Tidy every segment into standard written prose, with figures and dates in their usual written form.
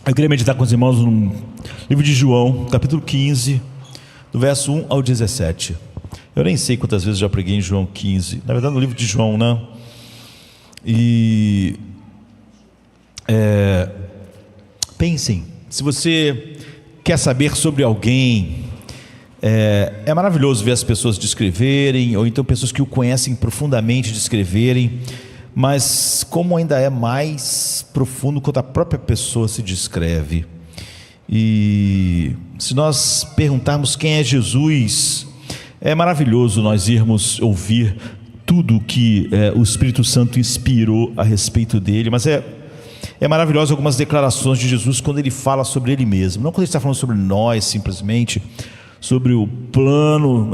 Eu queria meditar com os irmãos no livro de João, capítulo 15, do verso 1 ao 17. Eu nem sei quantas vezes já preguei em João 15. Na verdade, no livro de João, né? E pensem, se você quer saber sobre alguém, é maravilhoso ver as pessoas descreverem, ou então pessoas que o conhecem profundamente descreverem, mas como ainda é mais profundo quando a própria pessoa se descreve. E se nós perguntarmos quem é Jesus, é maravilhoso nós irmos ouvir tudo que o Espírito Santo inspirou a respeito dele, mas é maravilhoso algumas declarações de Jesus quando ele fala sobre ele mesmo, não quando ele está falando sobre nós simplesmente, sobre o plano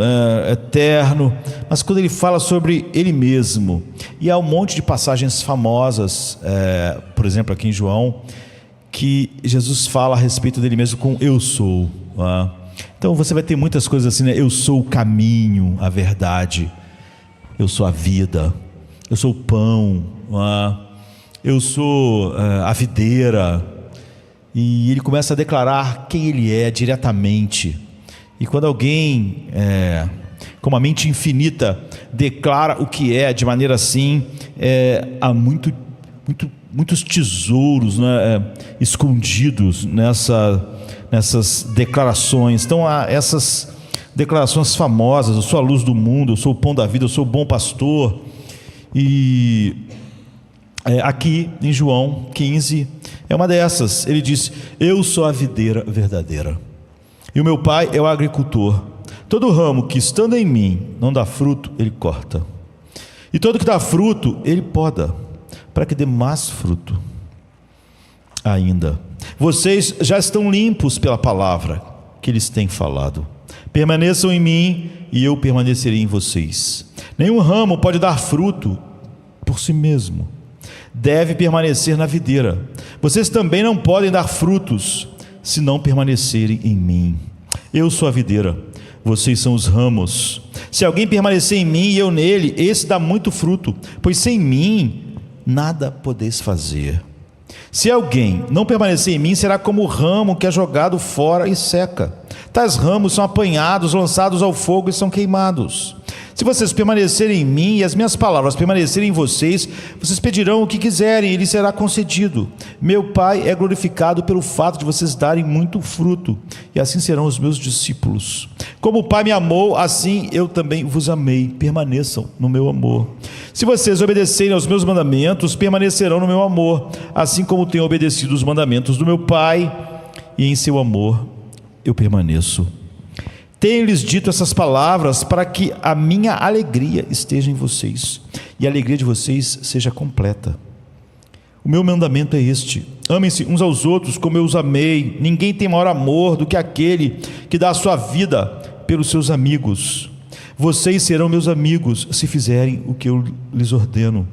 eterno, mas quando ele fala sobre ele mesmo. E há um monte de passagens famosas, por exemplo aqui em João, que Jesus fala a respeito dele mesmo com eu sou. Então você vai ter muitas coisas assim, né? Eu sou o caminho, a verdade, eu sou a vida, eu sou o pão, eu sou a videira. E ele começa a declarar quem ele é diretamente. E quando alguém com uma mente infinita declara o que é de maneira assim, há muitos tesouros, né, escondidos nessas declarações. Então há essas declarações famosas: eu sou a luz do mundo, eu sou o pão da vida, eu sou o bom pastor. E aqui em João 15 é uma dessas. Ele diz: eu sou a videira verdadeira e o meu pai é o agricultor. Todo ramo que estando em mim não dá fruto, ele corta, e todo que dá fruto, ele poda, para que dê mais fruto ainda. Vocês já estão limpos pela palavra que eles têm falado. Permaneçam em mim e eu permanecerei em vocês. Nenhum ramo pode dar fruto por si mesmo, deve permanecer na videira. Vocês também não podem dar frutos se não permanecerem em mim. Eu sou a videira, vocês são os ramos. Se alguém permanecer em mim e eu nele, esse dá muito fruto, pois sem mim nada podeis fazer. Se alguém não permanecer em mim, será como o ramo que é jogado fora e seca. Tais ramos são apanhados, lançados ao fogo e são queimados. Se vocês permanecerem em mim e as minhas palavras permanecerem em vocês, vocês pedirão o que quiserem e lhes será concedido. Meu Pai é glorificado pelo fato de vocês darem muito fruto, e assim serão os meus discípulos. Como o Pai me amou, assim eu também vos amei. Permaneçam no meu amor. Se vocês obedecerem aos meus mandamentos, permanecerão no meu amor, assim como tenho obedecido os mandamentos do meu Pai, e em seu amor eu permaneço. Tenho-lhes dito essas palavras para que a minha alegria esteja em vocês e a alegria de vocês seja completa. O meu mandamento é este: amem-se uns aos outros como eu os amei. Ninguém tem maior amor do que aquele que dá a sua vida pelos seus amigos. Vocês serão meus amigos se fizerem o que eu lhes ordeno.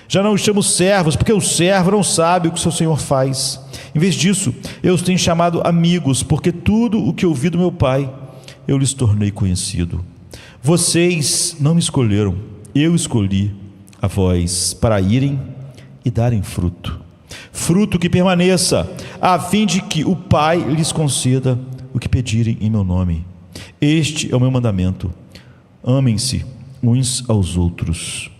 Já não os chamo servos, porque o servo não sabe o que seu senhor faz. Em vez disso, eu os tenho chamado amigos, porque tudo o que ouvi do meu Pai eu lhes tornei conhecido. Vocês não me escolheram, eu escolhi a vós para irem e darem fruto, fruto que permaneça, a fim de que o Pai lhes conceda o que pedirem em meu nome. Este é o meu mandamento: amem-se uns aos outros.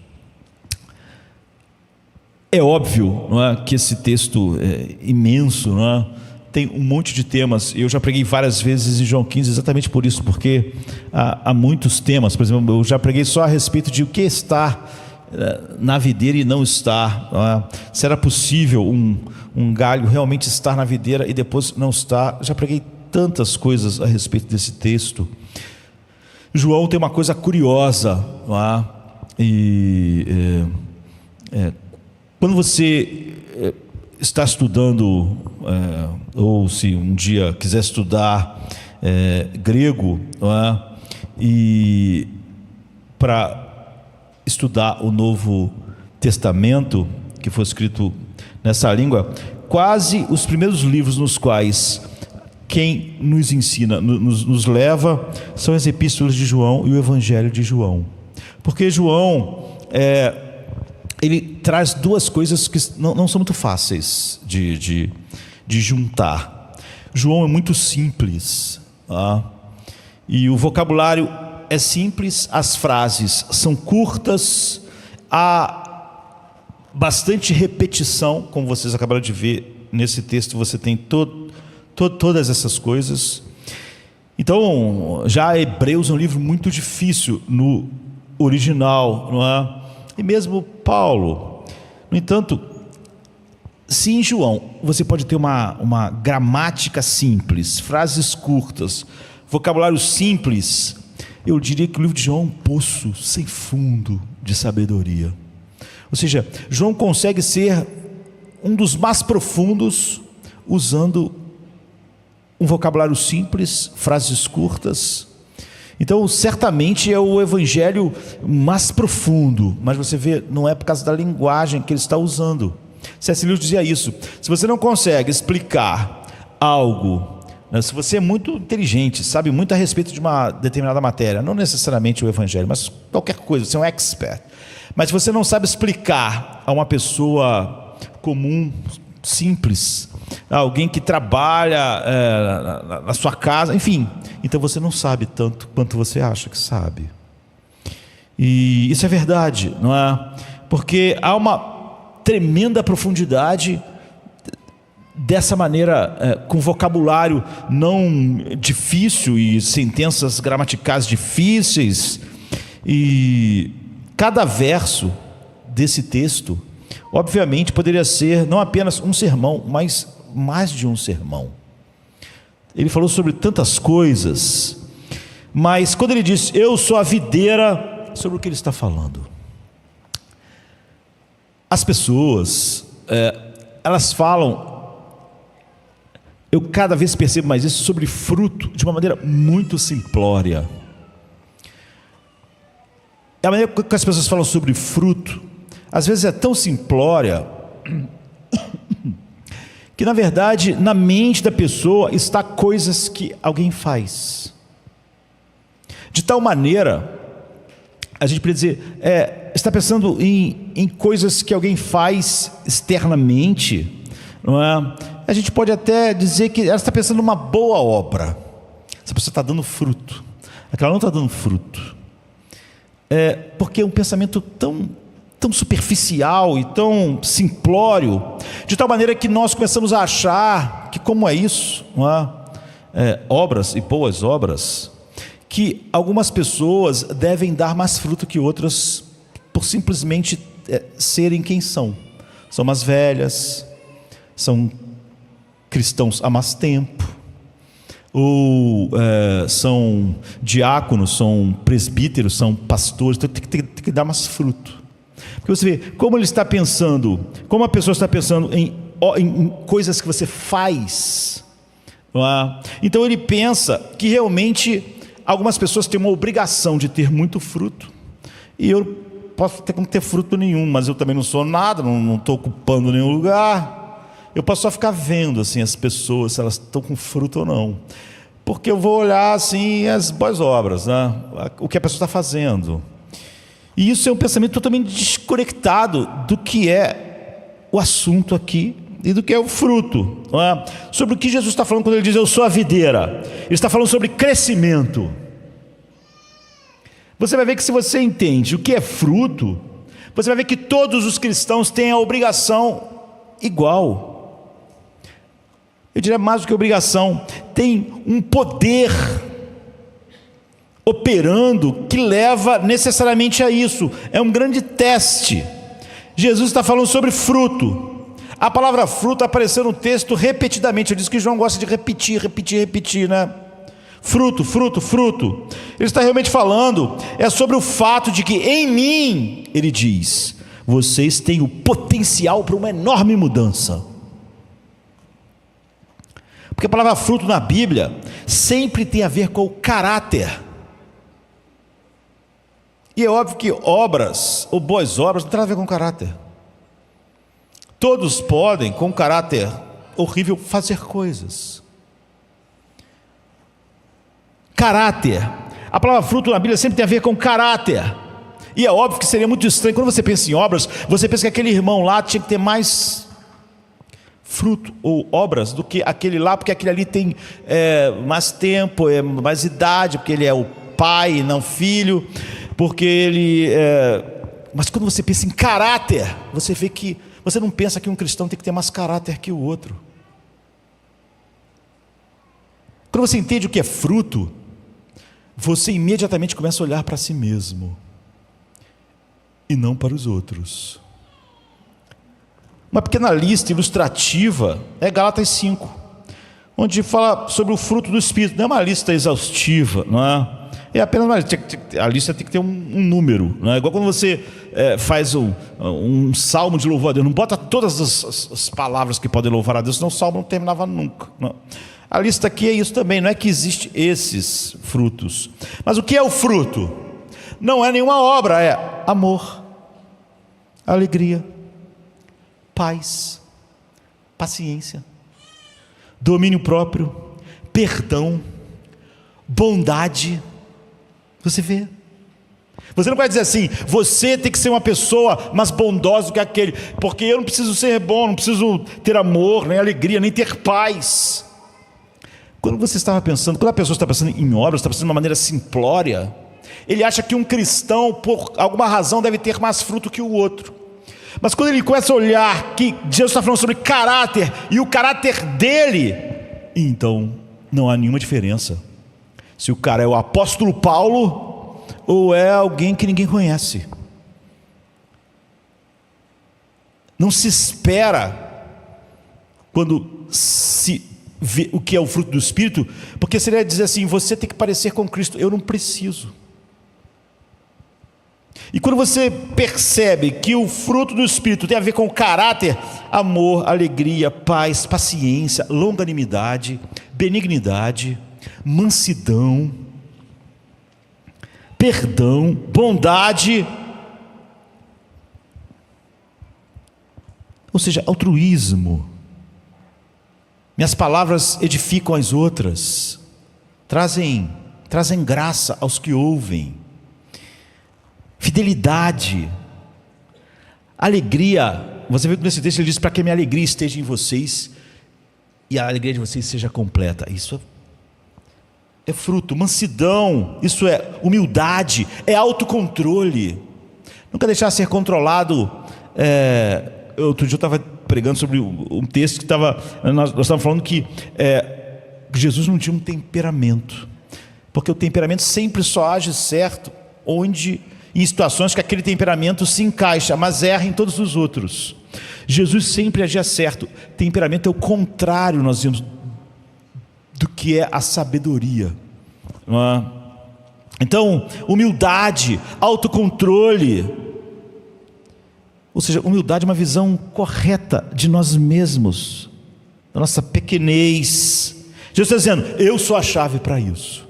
É óbvio, não é, que esse texto é imenso, não é? Tem um monte de temas. Eu já preguei várias vezes em João 15 exatamente por isso, porque há muitos temas. Por exemplo, eu já preguei só a respeito de o que estar na videira e não estar. Será possível um galho realmente estar na videira e depois não estar? Já preguei tantas coisas a respeito desse texto. João tem uma coisa curiosa, não é? Quando você está estudando, ou se um dia quiser estudar grego, não é? E para estudar o Novo Testamento, que foi escrito nessa língua, quase os primeiros livros nos quais quem nos ensina, nos leva, são as epístolas de João e o Evangelho de João, porque João ele traz duas coisas que não são muito fáceis de de juntar. João é muito simples, tá? E o vocabulário é simples, as frases são curtas, há bastante repetição, como vocês acabaram de ver nesse texto, você tem todas essas coisas. Então, já Hebreus é um livro muito difícil no original, não é? E mesmo Paulo. No entanto, se em João você pode ter uma gramática simples, frases curtas, vocabulário simples, eu diria que o livro de João é um poço sem fundo de sabedoria. Ou seja, João consegue ser um dos mais profundos usando um vocabulário simples, frases curtas. Então, certamente é o evangelho mais profundo, mas você vê, não é por causa da linguagem que ele está usando. C.S. Lewis dizia isso: se você não consegue explicar algo, né, se você é muito inteligente, sabe muito a respeito de uma determinada matéria, não necessariamente o evangelho, mas qualquer coisa, você é um expert, mas se você não sabe explicar a uma pessoa comum, simples, alguém que trabalha na sua casa, enfim, então você não sabe tanto quanto você acha que sabe. E isso é verdade, não é? Porque há uma tremenda profundidade dessa maneira, com vocabulário não difícil e sentenças gramaticais difíceis. E cada verso desse texto, obviamente, poderia ser não apenas um sermão, mas mais de um sermão. Ele falou sobre tantas coisas, mas quando ele diz, eu sou a videira, sobre o que ele está falando? As pessoas, elas falam, eu cada vez percebo mais isso, sobre fruto, de uma maneira muito simplória. A maneira que as pessoas falam sobre fruto, às vezes é tão simplória, que na verdade, na mente da pessoa, está coisas que alguém faz. De tal maneira, a gente pode dizer, está pensando em coisas que alguém faz externamente, não é? A gente pode até dizer que ela está pensando numa boa obra. Essa pessoa está dando fruto. Aquela não está dando fruto. Porque é um pensamento tão superficial e tão simplório, de tal maneira que nós começamos a achar que, como é isso, não é? Obras e boas obras, que algumas pessoas devem dar mais fruto que outras, por simplesmente serem quem são. São mais velhas, são cristãos há mais tempo, ou são diáconos, são presbíteros, são pastores, então tem que dar mais fruto. Porque você vê como ele está pensando, como a pessoa está pensando em coisas que você faz, não é? Então ele pensa que realmente algumas pessoas têm uma obrigação de ter muito fruto, e eu posso ter como ter fruto nenhum, mas eu também não sou nada, não estou ocupando nenhum lugar. Eu posso só ficar vendo assim as pessoas, se elas estão com fruto ou não, porque eu vou olhar assim as boas obras, né? O que a pessoa está fazendo. E isso é um pensamento totalmente desconectado do que é o assunto aqui e do que é o fruto, não é? Sobre o que Jesus está falando quando ele diz eu sou a videira. Ele está falando sobre crescimento. Você vai ver que, se você entende o que é fruto, você vai ver que todos os cristãos têm a obrigação igual. Eu diria mais do que obrigação, tem um poder operando que leva necessariamente a isso. É um grande teste. Jesus está falando sobre fruto. A palavra fruto apareceu no texto repetidamente. Eu disse que João gosta de repetir, né? Fruto, fruto, fruto. Ele está realmente falando sobre o fato de que em mim, ele diz, vocês têm o potencial para uma enorme mudança. Porque a palavra fruto na Bíblia sempre tem a ver com o caráter. E é óbvio que obras, ou boas obras, não tem nada a ver com caráter. Todos podem, com caráter horrível, fazer coisas. Caráter. A palavra fruto na Bíblia sempre tem a ver com caráter. E é óbvio que seria muito estranho, quando você pensa em obras, você pensa que aquele irmão lá tinha que ter mais fruto ou obras do que aquele lá, porque aquele ali tem mais tempo, mais idade, porque ele é o pai, não filho, porque ele... Mas quando você pensa em caráter, você vê que... Você não pensa que um cristão tem que ter mais caráter que o outro. Quando você entende o que é fruto, você imediatamente começa a olhar para si mesmo e não para os outros. Uma pequena lista ilustrativa é Gálatas 5, onde fala sobre o fruto do Espírito. Não é uma lista exaustiva, não é? É apenas uma lista. A lista tem que ter um número, não é? Igual quando você faz um salmo de louvor a Deus, não bota todas as palavras que podem louvar a Deus, senão o salmo não terminava nunca, não. A lista aqui é isso também, não é que existe esses frutos. Mas o que é o fruto? Não é nenhuma obra, é amor, alegria, paz, paciência, domínio próprio, perdão, bondade. Você vê? Você não vai dizer assim, você tem que ser uma pessoa mais bondosa do que aquele, porque eu não preciso ser bom, não preciso ter amor, nem alegria, nem ter paz. Quando você estava pensando, quando a pessoa está pensando em obras, está pensando de uma maneira simplória, ele acha que um cristão, por alguma razão, deve ter mais fruto que o outro. Mas quando ele começa a olhar que Jesus está falando sobre caráter, e o caráter dele, então não há nenhuma diferença se o cara é o apóstolo Paulo ou é alguém que ninguém conhece. Não se espera, quando se vê o que é o fruto do Espírito, porque seria dizer assim, você tem que parecer com Cristo. Eu não preciso. E quando você percebe que o fruto do Espírito tem a ver com caráter, amor, alegria, paz, paciência, longanimidade, benignidade, mansidão, perdão, bondade, ou seja, altruísmo. Minhas palavras edificam as outras, trazem graça aos que ouvem, fidelidade, alegria. Você vê que nesse texto ele diz, para que a minha alegria esteja em vocês e a alegria de vocês seja completa. Isso é fruto. Mansidão, isso é humildade, é autocontrole, nunca deixar ser controlado. Outro dia eu estava pregando sobre um texto que nós estávamos falando que Jesus não tinha um temperamento, porque o temperamento sempre só age certo em situações que aquele temperamento se encaixa, mas erra em todos os outros. Jesus sempre agia certo. Temperamento é o contrário, nós vimos, do que é a sabedoria, não é? Então, humildade, autocontrole, ou seja, humildade é uma visão correta de nós mesmos, da nossa pequenez. Jesus está dizendo, eu sou a chave para isso.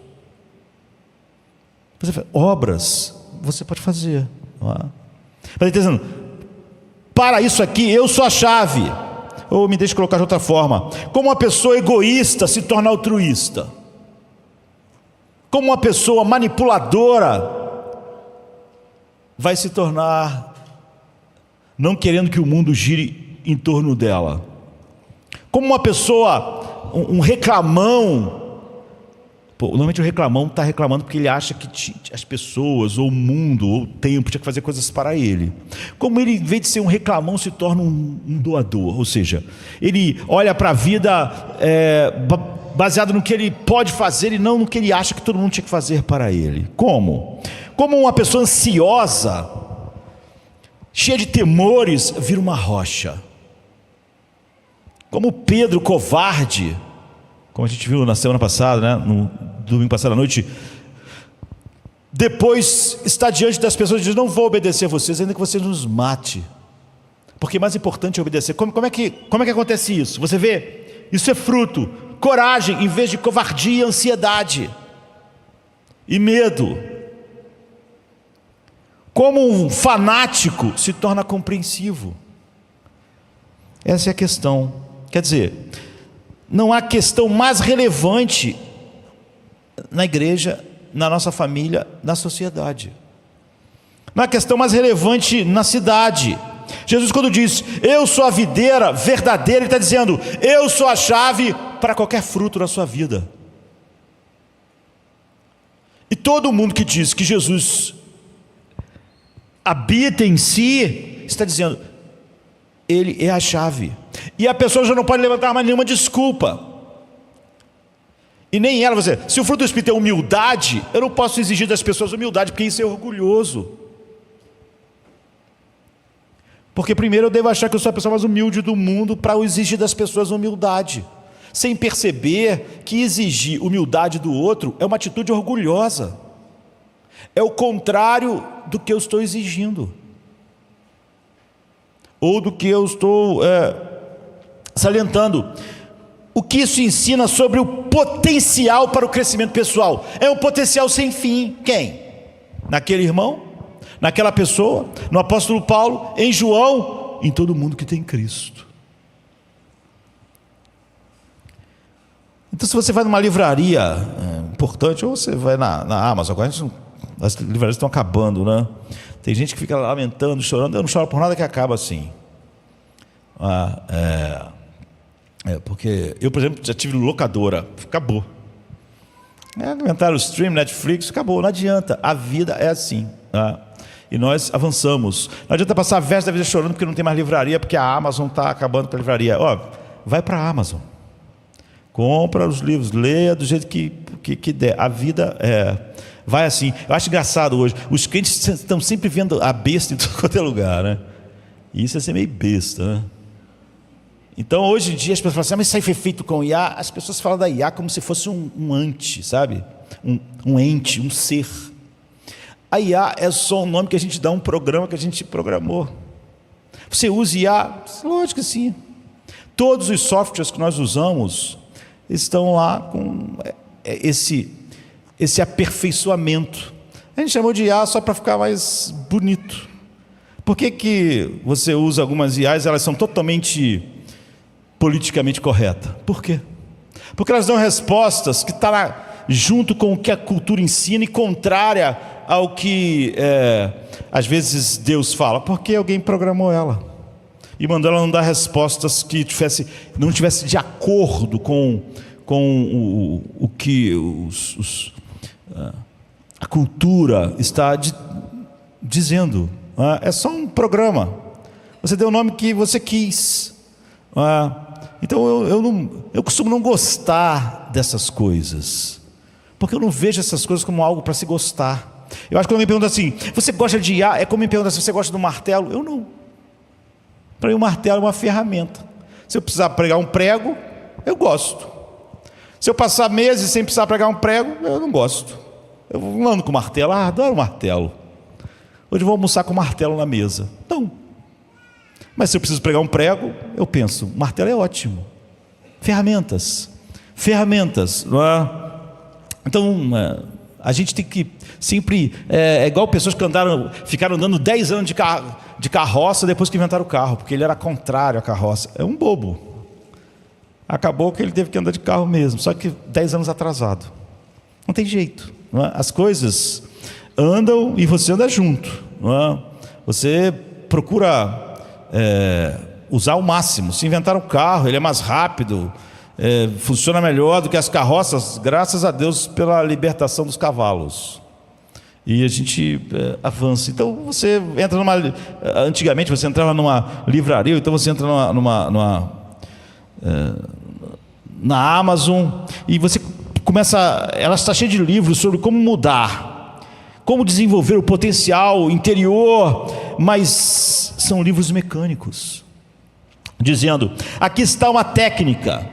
Você fala, obras você pode fazer, não é? Mas ele está dizendo, para isso aqui eu sou a chave. Ou me deixe colocar de outra forma, como uma pessoa egoísta se torna altruísta, como uma pessoa manipuladora vai se tornar não querendo que o mundo gire em torno dela, como uma pessoa, um reclamão. Normalmente o reclamão está reclamando porque ele acha que as pessoas, ou o mundo, ou o tempo tinha que fazer coisas para ele. Como ele, em vez de ser um reclamão, se torna um doador, ou seja, ele olha para a vida baseado no que ele pode fazer e não no que ele acha que todo mundo tinha que fazer para ele. Como? Como uma pessoa ansiosa, cheia de temores, vira uma rocha. Como Pedro, covarde, como a gente viu na semana passada, né? No domingo passado à noite, depois está diante das pessoas e diz, não vou obedecer a vocês, ainda que vocês nos matem, porque mais importante é obedecer. Como é que acontece isso? Você vê, isso é fruto, coragem em vez de covardia, ansiedade e medo. Como um fanático se torna compreensivo. Essa é a questão. Quer dizer, não há questão mais relevante na igreja, na nossa família, na sociedade. Não há questão mais relevante na cidade. Jesus, quando diz, eu sou a videira verdadeira, Ele está dizendo, eu sou a chave para qualquer fruto na sua vida. E todo mundo que diz que Jesus habita em si, está dizendo, Ele é a chave. E a pessoa já não pode levantar mais nenhuma desculpa. E nem ela, você, se o fruto do Espírito é humildade, eu não posso exigir das pessoas humildade, porque isso é orgulhoso. Porque primeiro eu devo achar que eu sou a pessoa mais humilde do mundo para exigir das pessoas humildade, sem perceber que exigir humildade do outro é uma atitude orgulhosa. É o contrário do que eu estou exigindo, ou do que eu estou salientando. O que isso ensina sobre o potencial para o crescimento pessoal? É um potencial sem fim. Quem? Naquele irmão? Naquela pessoa? No apóstolo Paulo? Em João? Em todo mundo que tem Cristo. Então, se você vai numa livraria importante, ou você vai na Amazon, agora as livrarias estão acabando, né? Tem gente que fica lamentando, chorando. Eu não choro por nada que acaba assim. Porque eu, por exemplo, já tive locadora, acabou. Inventaram o stream, Netflix, acabou, não adianta, a vida é assim, tá? E nós avançamos. Não adianta passar a véspera da vida chorando porque não tem mais livraria, porque a Amazon está acabando com a livraria. Vai para a Amazon, compra os livros, leia do jeito que der. A vida vai assim. Eu acho engraçado hoje, os crentes estão sempre vendo a besta em todo quanto é lugar, né? E isso é ser meio besta, né? Então, hoje em dia, as pessoas falam assim, mas isso aí foi feito com IA. As pessoas falam da IA como se fosse um ante, sabe? Um ente, um ser. A IA é só um nome que a gente dá a um programa que a gente programou. Você usa IA? Lógico que sim. Todos os softwares que nós usamos estão lá com esse aperfeiçoamento. A gente chamou de IA só para ficar mais bonito. Por que você usa algumas IAs, elas são totalmente politicamente corretas? Por quê? Porque elas dão respostas que estão junto com o que a cultura ensina e contrária ao que às vezes Deus fala, porque alguém programou ela e mandou ela não dar respostas que não tivesse de acordo com o que a cultura está dizendo. É só um programa. Você deu o nome que você quis. Então eu costumo não gostar dessas coisas, porque eu não vejo essas coisas como algo para se gostar. Eu acho que quando alguém pergunta assim, você gosta de IA? É como me pergunta se você gosta do martelo. Eu não. Para mim o martelo é uma ferramenta. Se eu precisar pregar um prego, eu gosto. Se eu passar meses sem precisar pregar um prego, eu não gosto. Eu não ando com martelo. Adoro martelo. Hoje eu vou almoçar com martelo na mesa. Não. Mas se eu preciso pregar um prego, eu penso, martelo é ótimo. Ferramentas, não é? Então, a gente tem que sempre... É igual pessoas que ficaram andando 10 anos de carroça depois que inventaram o carro, porque ele era contrário à carroça. É um bobo. Acabou que ele teve que andar de carro mesmo, só que 10 anos atrasado. Não tem jeito. Não é? As coisas andam e você anda junto. Não é? Você procura... usar ao máximo. Se inventar um carro, ele é mais rápido, funciona melhor do que as carroças, graças a Deus pela libertação dos cavalos. E a gente avança. Então você entra antigamente você entrava numa livraria, então você entra na Amazon e você começa, ela está cheia de livros sobre como mudar, como desenvolver o potencial interior, mas são livros mecânicos, dizendo, aqui está uma técnica,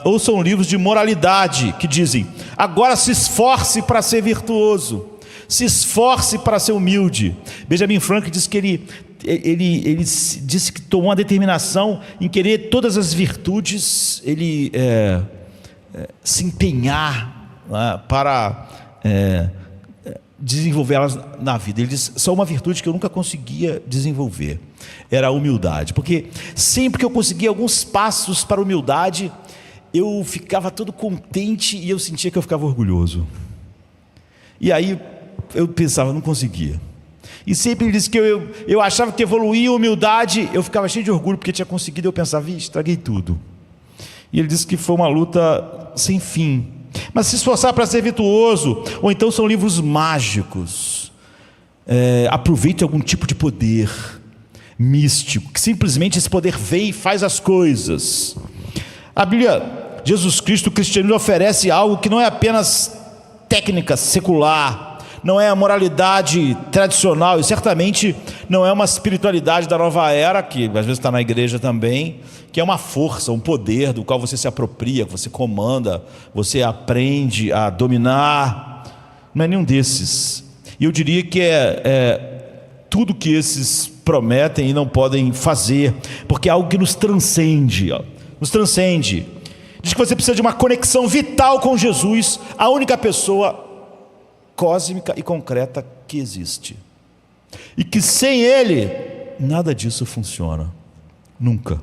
ou são livros de moralidade, que dizem, agora se esforce para ser virtuoso, se esforce para ser humilde. Benjamin Franklin diz que ele disse que tomou uma determinação em querer todas as virtudes, ele se empenhar para desenvolver elas na vida. Ele diz, só uma virtude que eu nunca conseguia desenvolver era a humildade, porque sempre que eu conseguia alguns passos para a humildade, eu ficava todo contente e eu sentia que eu ficava orgulhoso. E aí eu pensava, não conseguia. E sempre ele disse que eu achava que evoluía humildade, eu ficava cheio de orgulho porque tinha conseguido, eu pensava, estraguei tudo. E ele disse que foi uma luta sem fim. Mas se esforçar para ser virtuoso, ou então são livros mágicos. Aproveite algum tipo de poder místico, que simplesmente esse poder vem e faz as coisas. A Bíblia, Jesus Cristo, o cristianismo oferece algo que não é apenas técnica secular, não é a moralidade tradicional, e certamente não é uma espiritualidade da nova era, que às vezes está na igreja também, que é uma força, um poder do qual você se apropria, que você comanda, você aprende a dominar. Não é nenhum desses. E eu diria que tudo que esses prometem e não podem fazer, porque é algo que nos transcende, nos transcende. Diz que você precisa de uma conexão vital com Jesus, a única pessoa cósmica e concreta que existe, e que sem Ele nada disso funciona, nunca.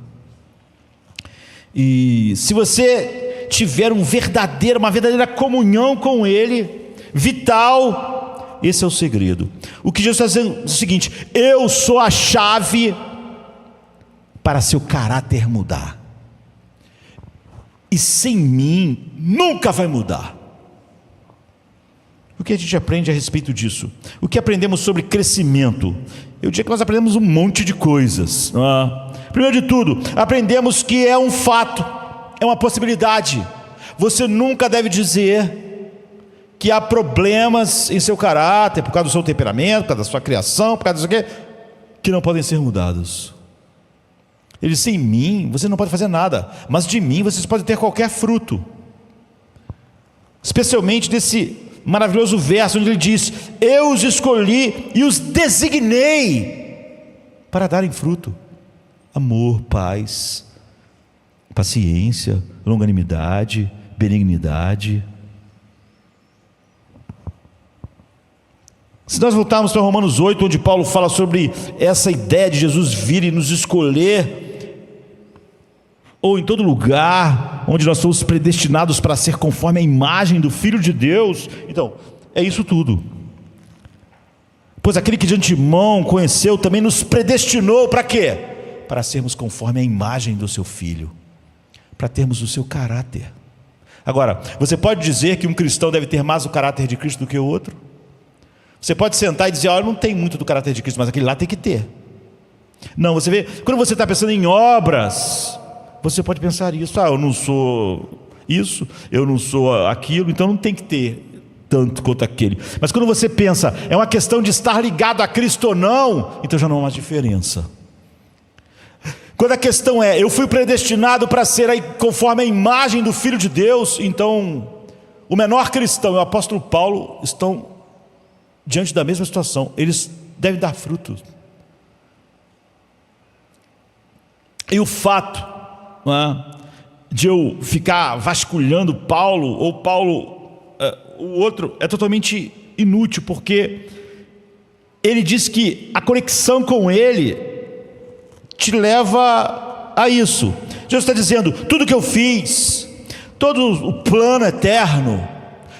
E se você tiver uma verdadeira comunhão com Ele, vital, esse é o segredo. O que Jesus está dizendo é o seguinte: eu sou a chave para seu caráter mudar, e sem mim nunca vai mudar. O que a gente aprende a respeito disso? O que aprendemos sobre crescimento? Eu diria que nós aprendemos um monte de coisas. Primeiro de tudo, aprendemos que é um fato, é uma possibilidade. Você nunca deve dizer que há problemas em seu caráter, por causa do seu temperamento, por causa da sua criação, por causa disso aqui, que não podem ser mudados. Ele disse: em mim você não pode fazer nada, mas de mim vocês podem ter qualquer fruto. Especialmente desse maravilhoso verso onde ele diz: eu os escolhi e os designei para darem fruto, amor, paz, paciência, longanimidade, benignidade. Se nós voltarmos para Romanos 8, onde Paulo fala sobre essa ideia de Jesus vir e nos escolher, ou em todo lugar onde nós somos predestinados para ser conforme a imagem do Filho de Deus, então, é isso tudo. Pois aquele que de antemão conheceu também nos predestinou para quê? Para sermos conforme a imagem do seu Filho, para termos o seu caráter. Agora, você pode dizer que um cristão deve ter mais o caráter de Cristo do que o outro? Você pode sentar e dizer: olha, não tem muito do caráter de Cristo, mas aquele lá tem que ter. Não, você vê, quando você está pensando em obras, você pode pensar isso: eu não sou isso, eu não sou aquilo, então não tem que ter tanto quanto aquele. Mas quando você pensa, é uma questão de estar ligado a Cristo ou não, então já não há mais diferença. Quando a questão é: eu fui predestinado para ser aí conforme a imagem do Filho de Deus, então o menor cristão e o apóstolo Paulo estão diante da mesma situação. Eles devem dar frutos. E o fato de eu ficar vasculhando Paulo, ou Paulo, o outro, é totalmente inútil, porque ele diz que a conexão com ele te leva a isso. Jesus está dizendo: tudo que eu fiz, todo o plano eterno,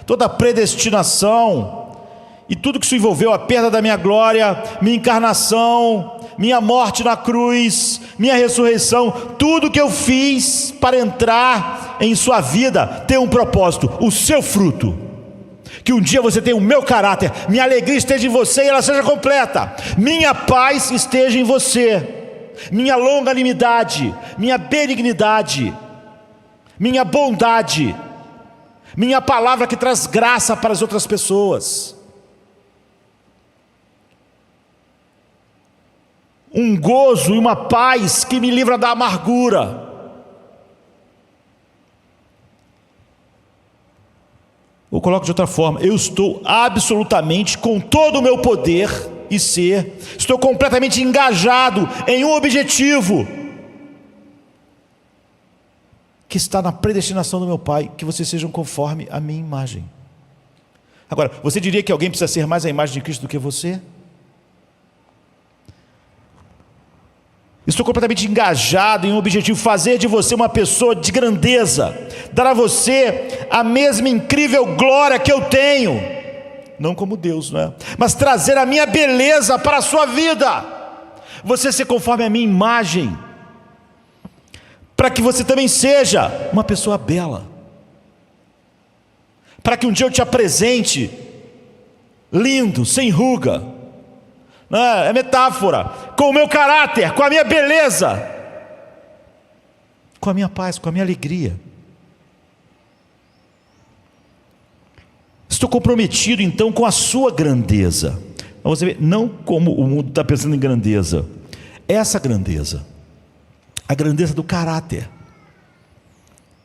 toda a predestinação, e tudo que isso envolveu, a perda da minha glória, minha encarnação, minha morte na cruz, minha ressurreição, tudo que eu fiz para entrar em sua vida tem um propósito: o seu fruto. Que um dia você tenha o meu caráter, minha alegria esteja em você e ela seja completa, minha paz esteja em você, minha longanimidade, minha benignidade, minha bondade, minha palavra que traz graça para as outras pessoas, um gozo e uma paz que me livra da amargura. Ou coloco de outra forma: eu estou absolutamente, com todo o meu poder e ser, estou completamente engajado em um objetivo que está na predestinação do meu Pai, que vocês sejam conforme a minha imagem. Agora, você diria que alguém precisa ser mais a imagem de Cristo do que você? Estou completamente engajado em um objetivo: fazer de você uma pessoa de grandeza, dar a você a mesma incrível glória que eu tenho. não como Deus, não é? Mas trazer a minha beleza para a sua vida, você ser conforme a minha imagem, para que você também seja uma pessoa bela, para que um dia eu te apresente lindo, sem ruga, não é? É metáfora, com o meu caráter, com a minha beleza, com a minha paz, com a minha alegria. Estou comprometido então com a sua grandeza. Você vê, não como o mundo está pensando em grandeza, essa grandeza, a grandeza do caráter,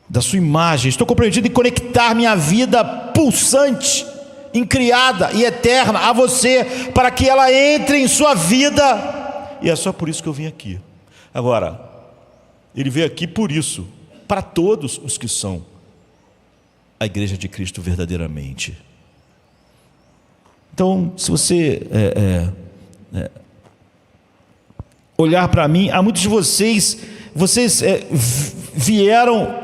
da sua imagem. Estou comprometido em conectar minha vida pulsante, incriada e eterna a você, para que ela entre em sua vida. E é só por isso que eu vim aqui. Agora, ele veio aqui por isso, para todos os que são a igreja de Cristo verdadeiramente. Então, se você olhar para mim, há muitos de vocês vieram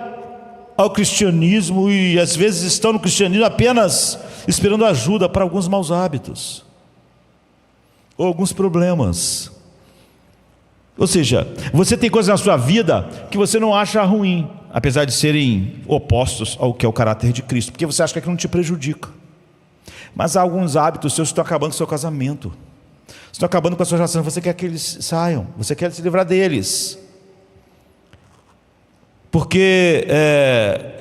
ao cristianismo e às vezes estão no cristianismo apenas esperando ajuda para alguns maus hábitos ou alguns problemas. Ou seja, você tem coisas na sua vida que você não acha ruim, apesar de serem opostos ao que é o caráter de Cristo, porque você acha que aquilo não te prejudica. Mas há alguns hábitos seus que estão acabando com o seu casamento, estão acabando com a sua relação. Você quer que eles saiam, você quer se livrar deles, porque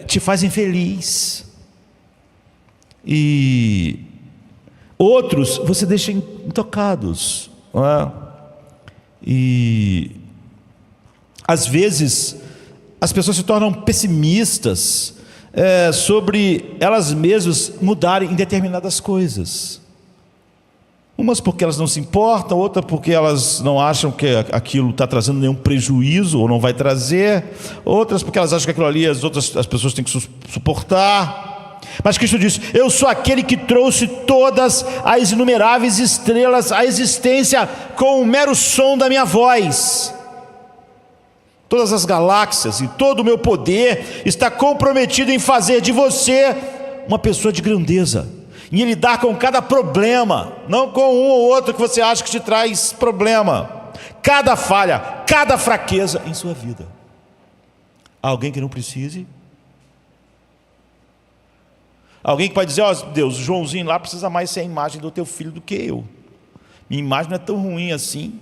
te faz infeliz. E outros você deixa intocados, não é? E às vezes as pessoas se tornam pessimistas sobre elas mesmas mudarem em determinadas coisas. Umas porque elas não se importam, outra porque elas não acham que aquilo está trazendo nenhum prejuízo ou não vai trazer, outras porque elas acham que aquilo ali as pessoas têm que suportar. Mas Cristo disse: eu sou aquele que trouxe todas as inumeráveis estrelas à existência com o mero som da minha voz. Todas as galáxias e todo o meu poder está comprometido em fazer de você uma pessoa de grandeza, em lidar com cada problema, não com um ou outro que você acha que te traz problema, cada falha, cada fraqueza em sua vida. Há alguém que não precise? Alguém que pode dizer: ó Deus, o Joãozinho lá precisa mais ser a imagem do teu filho do que eu. Minha imagem não é tão ruim assim.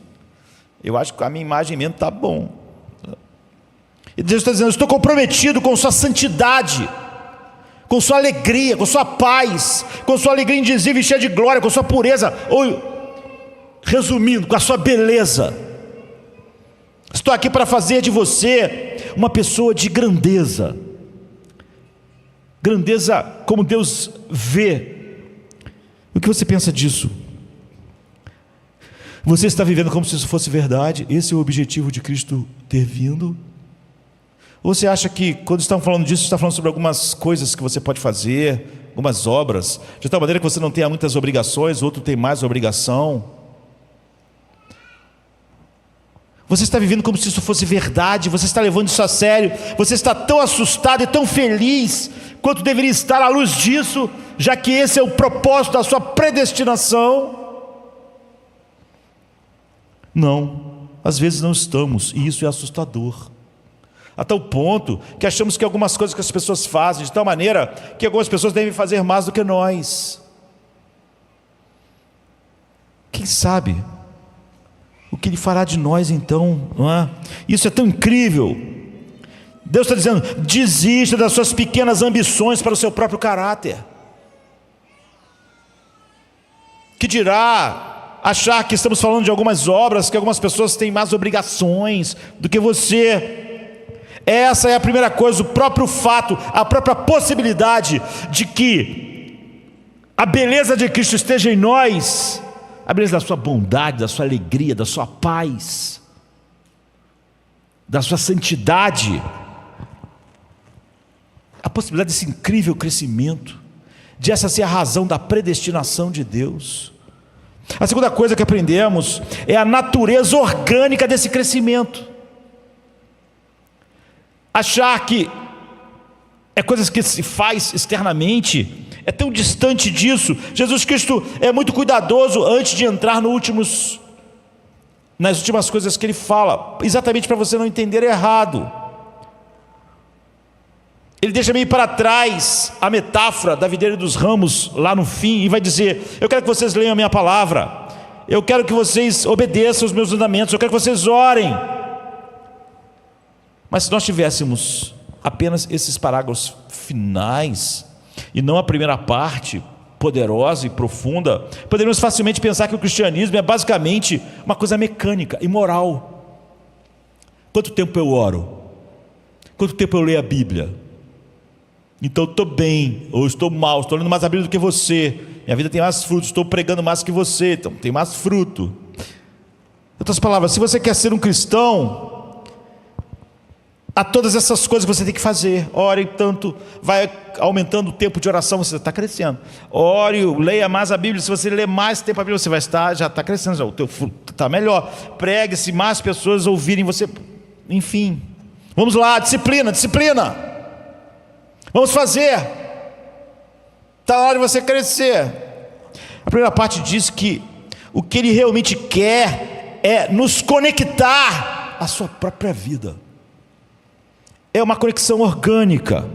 Eu acho que a minha imagem mesmo está bom. E Deus está dizendo: eu estou comprometido com sua santidade, com sua alegria, com sua paz, com sua alegria indizível e cheia de glória, com sua pureza, ou resumindo, com a sua beleza. Estou aqui para fazer de você uma pessoa de grandeza. Grandeza como Deus vê. O que você pensa disso? Você está vivendo como se isso fosse verdade? Esse é o objetivo de Cristo ter vindo? Ou você acha que quando estão falando disso, está falando sobre algumas coisas que você pode fazer, algumas obras, de tal maneira que você não tenha muitas obrigações, outro tem mais obrigação? Você está vivendo como se isso fosse verdade? Você está levando isso a sério? Você está tão assustado e tão feliz quanto deveria estar à luz disso, já que esse é o propósito da sua predestinação? Não, às vezes não estamos, e isso é assustador, a tal ponto que achamos que algumas coisas que as pessoas fazem, de tal maneira que algumas pessoas devem fazer mais do que nós. Quem sabe o que Ele fará de nós então, não é? Isso é tão incrível. Deus está dizendo: desista das suas pequenas ambições para o seu próprio caráter. Que dirá achar que estamos falando de algumas obras, que algumas pessoas têm mais obrigações do que você. Essa é a primeira coisa, o próprio fato, a própria possibilidade de que a beleza de Cristo esteja em nós, a beleza da sua bondade, da sua alegria, da sua paz, da sua santidade, a possibilidade desse incrível crescimento, de essa ser a razão da predestinação de Deus. A segunda coisa que aprendemos é a natureza orgânica desse crescimento. Achar que é coisas que se faz externamente é tão distante disso. Jesus Cristo é muito cuidadoso antes de entrar nas últimas coisas que Ele fala, exatamente para você não entender errado. Ele deixa meio para trás a metáfora da videira e dos ramos lá no fim e vai dizer: eu quero que vocês leiam a minha palavra, eu quero que vocês obedeçam os meus mandamentos, eu quero que vocês orem. Mas se nós tivéssemos apenas esses parágrafos finais e não a primeira parte poderosa e profunda, poderíamos facilmente pensar que o cristianismo é basicamente uma coisa mecânica e moral. Quanto tempo eu oro? Quanto tempo eu leio a Bíblia? Então estou bem, ou estou mal, estou lendo mais a Bíblia do que você, minha vida tem mais frutos, estou pregando mais que você, então tem mais fruto. Em outras palavras, se você quer ser um cristão, há todas essas coisas que você tem que fazer. Ore tanto, vai aumentando o tempo de oração, você está crescendo. Ore, leia mais a Bíblia. Se você ler mais tempo a Bíblia, você vai estar, já está crescendo, já, o teu fruto está melhor. Pregue, se mais pessoas ouvirem você, enfim. Vamos lá, disciplina. Vamos fazer. Está na hora de você crescer. A primeira parte diz que o que Ele realmente quer é nos conectar à sua própria vida. É uma conexão orgânica.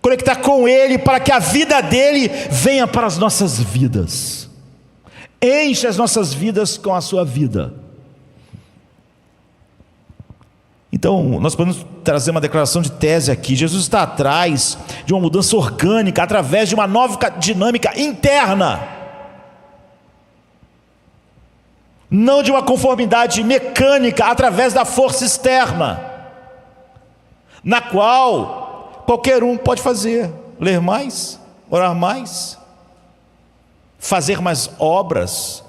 Conectar com Ele para que a vida dEle venha para as nossas vidas. Enche as nossas vidas com a sua vida. Então, nós podemos trazer uma declaração de tese aqui. Jesus está atrás de uma mudança orgânica, através de uma nova dinâmica interna, não de uma conformidade mecânica, através da força externa, na qual qualquer um pode fazer, ler mais, orar mais, fazer mais obras.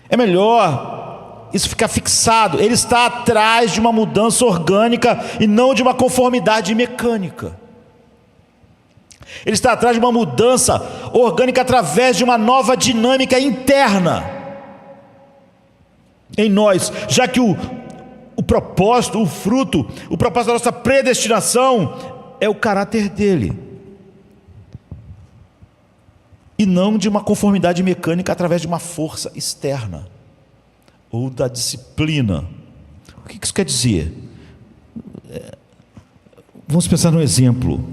É melhor isso ficar fixado. Ele está atrás de uma mudança orgânica e não de uma conformidade mecânica. Ele está atrás de uma mudança orgânica através de uma nova dinâmica interna em nós, já que o propósito, o fruto, o propósito da nossa predestinação é o caráter dele, e não de uma conformidade mecânica através de uma força externa ou da disciplina. O que isso quer dizer? Vamos pensar num exemplo.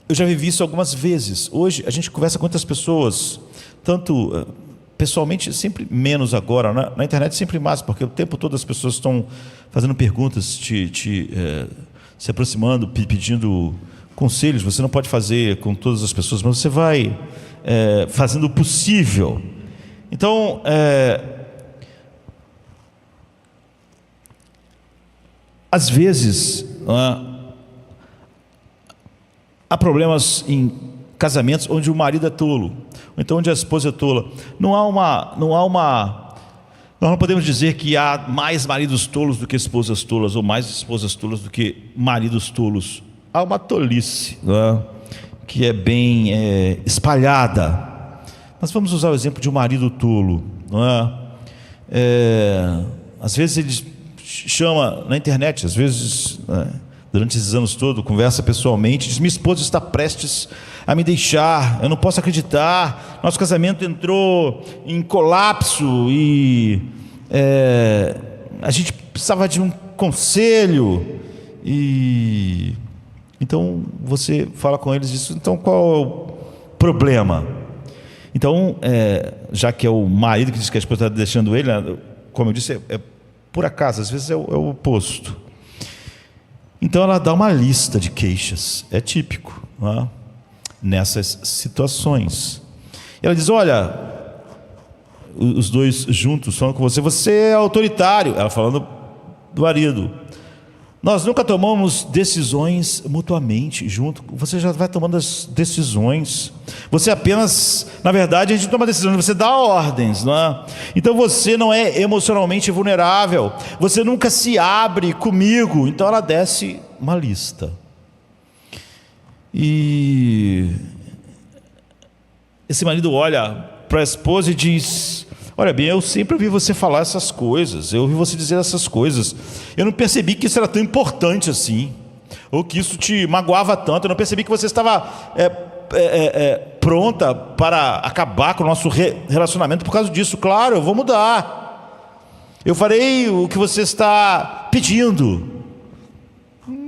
Eu já vivi isso algumas vezes. Hoje a gente conversa com outras pessoas, tanto pessoalmente, sempre menos agora, na internet sempre mais, porque o tempo todo as pessoas estão fazendo perguntas, se aproximando, pedindo conselhos. Você não pode fazer com todas as pessoas, mas você vai fazendo o possível. Então, às vezes há problemas em casamentos onde o marido é tolo, ou então onde a esposa é tola. Nós não podemos dizer que há mais maridos tolos do que esposas tolas, ou mais esposas tolas do que maridos tolos. Há uma tolice, que é bem espalhada. Mas vamos usar o exemplo de um marido tolo. Às vezes ele chama na internet, às vezes durante esses anos todos, conversa pessoalmente, diz: minha esposa está prestes a me deixar, eu não posso acreditar, nosso casamento entrou em colapso e a gente precisava de um conselho. E então você fala com eles disso. Então qual é o problema? Então, já que é o marido que diz que a esposa está deixando ele, como eu disse, por acaso, às vezes é o oposto. Então ela dá uma lista de queixas, é típico, nessas situações. Ela diz: olha, os dois juntos falando com você é autoritário. Ela falando do marido: nós nunca tomamos decisões mutuamente junto. Você já vai tomando as decisões. Você apenas, na verdade, a gente toma decisões, você dá ordens, não é? Então você não é emocionalmente vulnerável. Você nunca se abre comigo. Então ela desce uma lista. E esse marido olha para a esposa e diz: Olha bem, eu sempre ouvi você falar essas coisas, eu ouvi você dizer essas coisas. Eu não percebi que isso era tão importante assim, ou que isso te magoava tanto. Eu não percebi que você estava pronta para acabar com o nosso relacionamento por causa disso. Claro, eu vou mudar. Eu farei o que você está pedindo.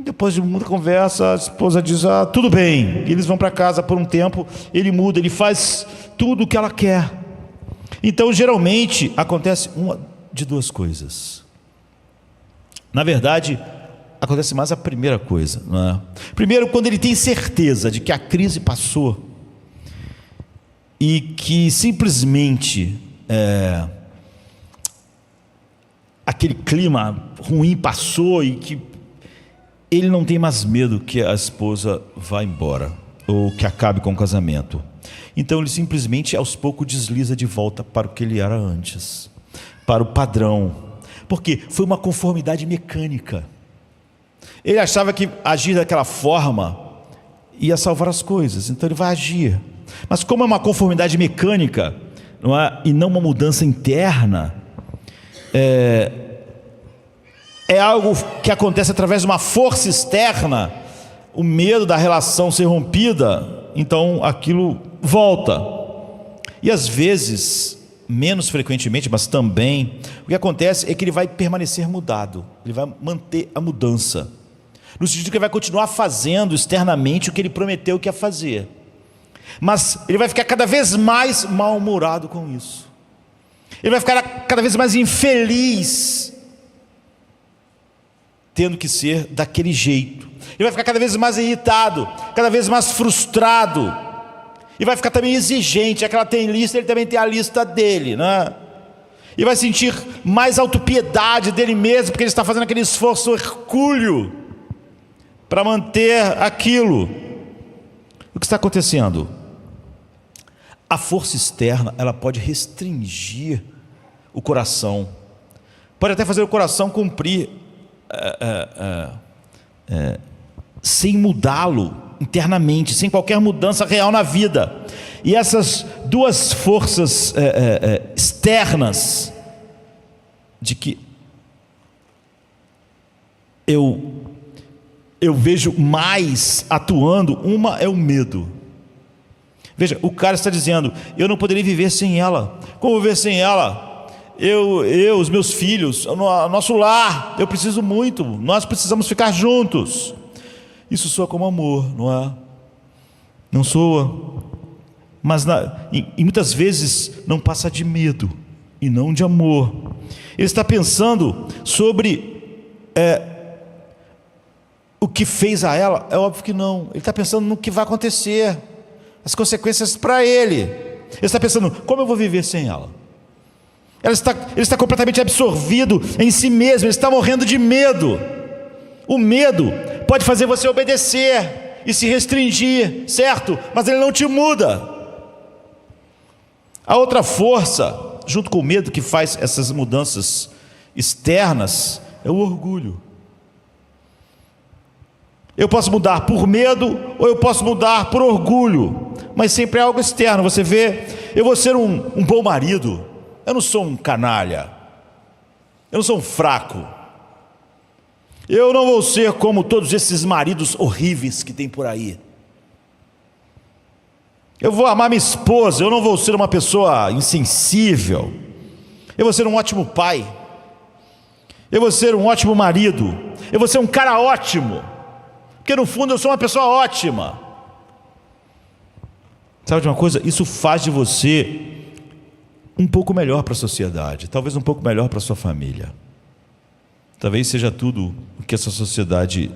Depois de muita conversa, a esposa diz: tudo bem. E eles vão para casa por um tempo, ele muda, ele faz tudo o que ela quer. Então, geralmente, acontece uma de duas coisas. Na verdade, acontece mais a primeira coisa, não é? Primeiro, quando ele tem certeza de que a crise passou e que simplesmente aquele clima ruim passou e que ele não tem mais medo que a esposa vá embora ou que acabe com o casamento. Então ele simplesmente aos poucos desliza de volta para o que ele era antes, para o padrão, porque foi uma conformidade mecânica. Ele achava que agir daquela forma ia salvar as coisas, então ele vai agir. Mas como é uma conformidade mecânica, não é, e não uma mudança interna, é algo que acontece através de uma força externa, o medo da relação ser rompida, então aquilo volta. E às vezes, menos frequentemente, mas também, o que acontece é que ele vai permanecer mudado, ele vai manter a mudança, no sentido que ele vai continuar fazendo externamente o que ele prometeu que ia fazer, mas ele vai ficar cada vez mais mal-humorado com isso, ele vai ficar cada vez mais infeliz, tendo que ser daquele jeito. Ele vai ficar cada vez mais irritado, cada vez mais frustrado, e vai ficar também exigente. Aquela tem lista, ele também tem a lista dele, né? E vai sentir mais autopiedade dele mesmo, porque ele está fazendo aquele esforço hercúleo para manter aquilo. O que está acontecendo? A força externa, ela pode restringir o coração, pode até fazer o coração cumprir sem mudá-lo internamente, sem qualquer mudança real na vida. E essas duas forças externas, de que eu vejo mais atuando, uma é o medo. Veja, o cara está dizendo: eu não poderia viver sem ela. Como viver sem ela? Eu, os meus filhos, o nosso lar, eu preciso muito, nós precisamos ficar juntos. Isso soa como amor, não é? Não soa, mas e muitas vezes não passa de medo e não de amor. Ele está pensando sobre o que fez a ela. É óbvio que não. Ele está pensando no que vai acontecer, as consequências para ele. Ele está pensando: como eu vou viver sem ela? Ele está completamente absorvido em si mesmo, ele está morrendo de medo. O medo pode fazer você obedecer e se restringir, certo? Mas ele não te muda. A outra força, junto com o medo, que faz essas mudanças externas, é o orgulho. Eu posso mudar por medo ou eu posso mudar por orgulho, mas sempre é algo externo. Você vê, eu vou ser um bom marido, eu não sou um canalha, eu não sou um fraco, eu não vou ser como todos esses maridos horríveis que tem por aí. Eu vou amar minha esposa, eu não vou ser uma pessoa insensível, eu vou ser um ótimo pai, eu vou ser um ótimo marido, eu vou ser um cara ótimo, porque no fundo eu sou uma pessoa ótima. Sabe de uma coisa? Isso faz de você um pouco melhor para a sociedade, talvez um pouco melhor para a sua família. Talvez seja tudo o que essa sociedade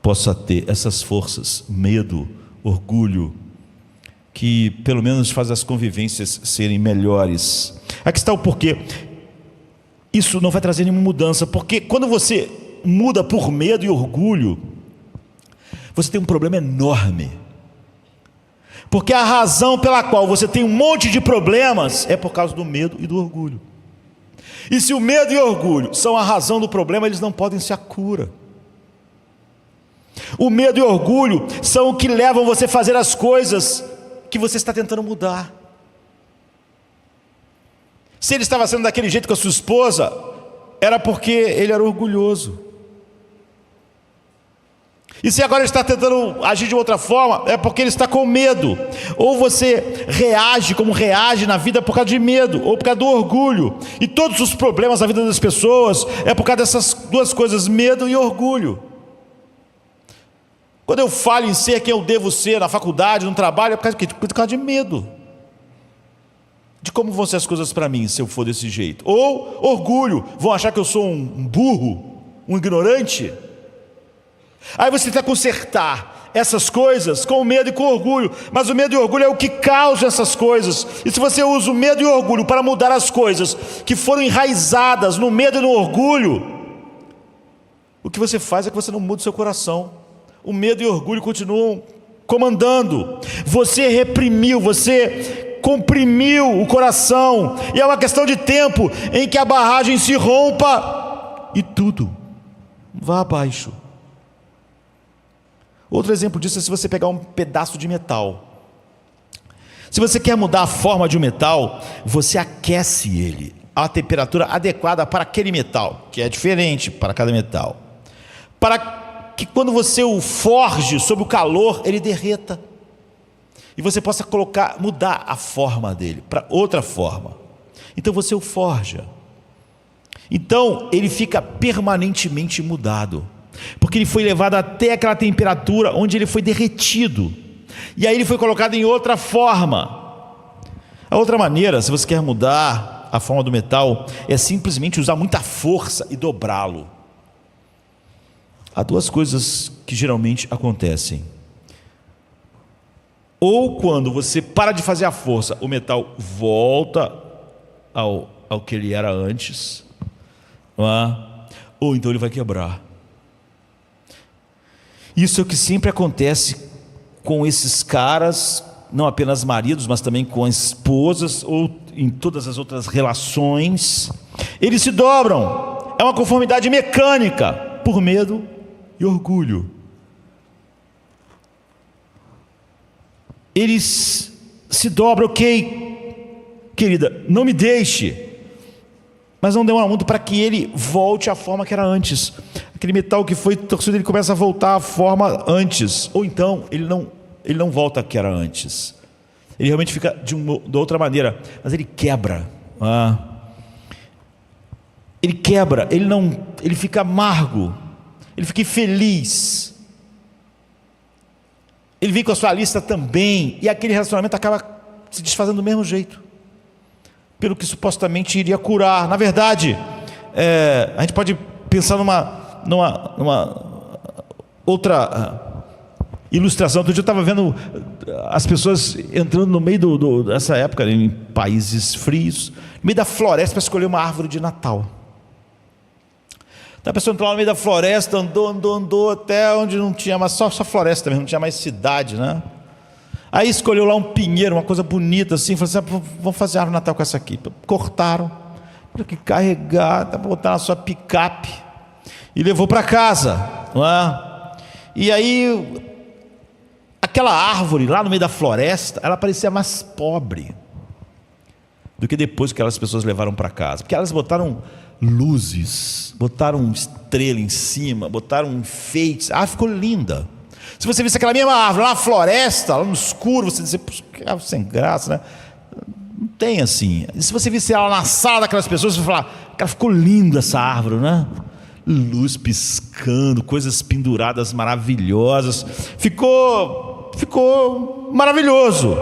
possa ter, essas forças, medo, orgulho, que pelo menos faz as convivências serem melhores. Aqui está o porquê. Isso não vai trazer nenhuma mudança, porque quando você muda por medo e orgulho, você tem um problema enorme. Porque a razão pela qual você tem um monte de problemas é por causa do medo e do orgulho. E se o medo e o orgulho são a razão do problema, eles não podem ser a cura. O medo e o orgulho são o que levam você a fazer as coisas que você está tentando mudar. Se ele estava sendo daquele jeito com a sua esposa, era porque ele era orgulhoso. E se agora ele está tentando agir de outra forma, é porque ele está com medo. Ou você reage como reage na vida por causa de medo, ou por causa do orgulho. E todos os problemas da vida das pessoas é por causa dessas duas coisas, medo e orgulho. Quando eu falho em ser quem eu devo ser na faculdade, no trabalho, é por causa de quê? Por causa de medo. De como vão ser as coisas para mim se eu for desse jeito. Ou orgulho, vão achar que eu sou um burro, um ignorante. Aí você tenta consertar essas coisas com medo e com orgulho, mas o medo e o orgulho é o que causa essas coisas. E se você usa o medo e o orgulho para mudar as coisas que foram enraizadas no medo e no orgulho, o que você faz é que você não muda o seu coração. O medo e o orgulho continuam comandando. Você reprimiu, você comprimiu o coração, e é uma questão de tempo em que a barragem se rompa e tudo vá abaixo. Outro exemplo disso é se você pegar um pedaço de metal. Se você quer mudar a forma de um metal, você aquece ele a temperatura adequada para aquele metal, que é diferente para cada metal, para que quando você o forge sob o calor, ele derreta e você possa mudar a forma dele para outra forma. Então você o forja. Então ele fica permanentemente mudado, porque ele foi levado até aquela temperatura onde ele foi derretido, e aí ele foi colocado em outra forma. A outra maneira, se você quer mudar a forma do metal, é simplesmente usar muita força e dobrá-lo. Há duas coisas que geralmente acontecem: ou quando você para de fazer a força, o metal volta ao que ele era antes, não é? Ou então ele vai quebrar. Isso é o que sempre acontece com esses caras, não apenas maridos, mas também com esposas, ou em todas as outras relações. Eles se dobram, é uma conformidade mecânica, por medo e orgulho. Eles se dobram, ok, querida, não me deixe, mas não demora muito para que ele volte à forma que era antes. Aquele metal que foi torcido, ele começa a voltar à forma antes, ou então ele não volta ao que era antes. Ele realmente fica de outra maneira, mas ele quebra. Ele quebra, ele fica amargo, ele fica infeliz. Ele vem com a sua lista também, e aquele relacionamento acaba se desfazendo do mesmo jeito, pelo que supostamente iria curar. Na verdade, a gente pode pensar numa outra ilustração. Outro dia eu estava vendo as pessoas entrando no meio dessa época, em países frios, no meio da floresta, para escolher uma árvore de Natal. Então a pessoa entrou lá no meio da floresta, andou até onde não tinha mais, só floresta mesmo, não tinha mais cidade, né? Aí escolheu lá um pinheiro, uma coisa bonita assim, falou assim: vamos fazer árvore de Natal com essa aqui. Cortaram, para que carregar, botar na sua picape e levou para casa, não é? E aí aquela árvore lá no meio da floresta, ela parecia mais pobre do que depois que aquelas pessoas levaram para casa, porque elas botaram luzes, botaram estrela em cima, botaram enfeites. Ficou linda. Se você visse aquela mesma árvore lá na floresta, lá no escuro, você dizia: que árvore sem graça, né? Não tem assim. E se você visse ela na sala daquelas pessoas, você vai falar: cara, ficou linda essa árvore, né? Luz piscando, coisas penduradas maravilhosas. Ficou maravilhoso.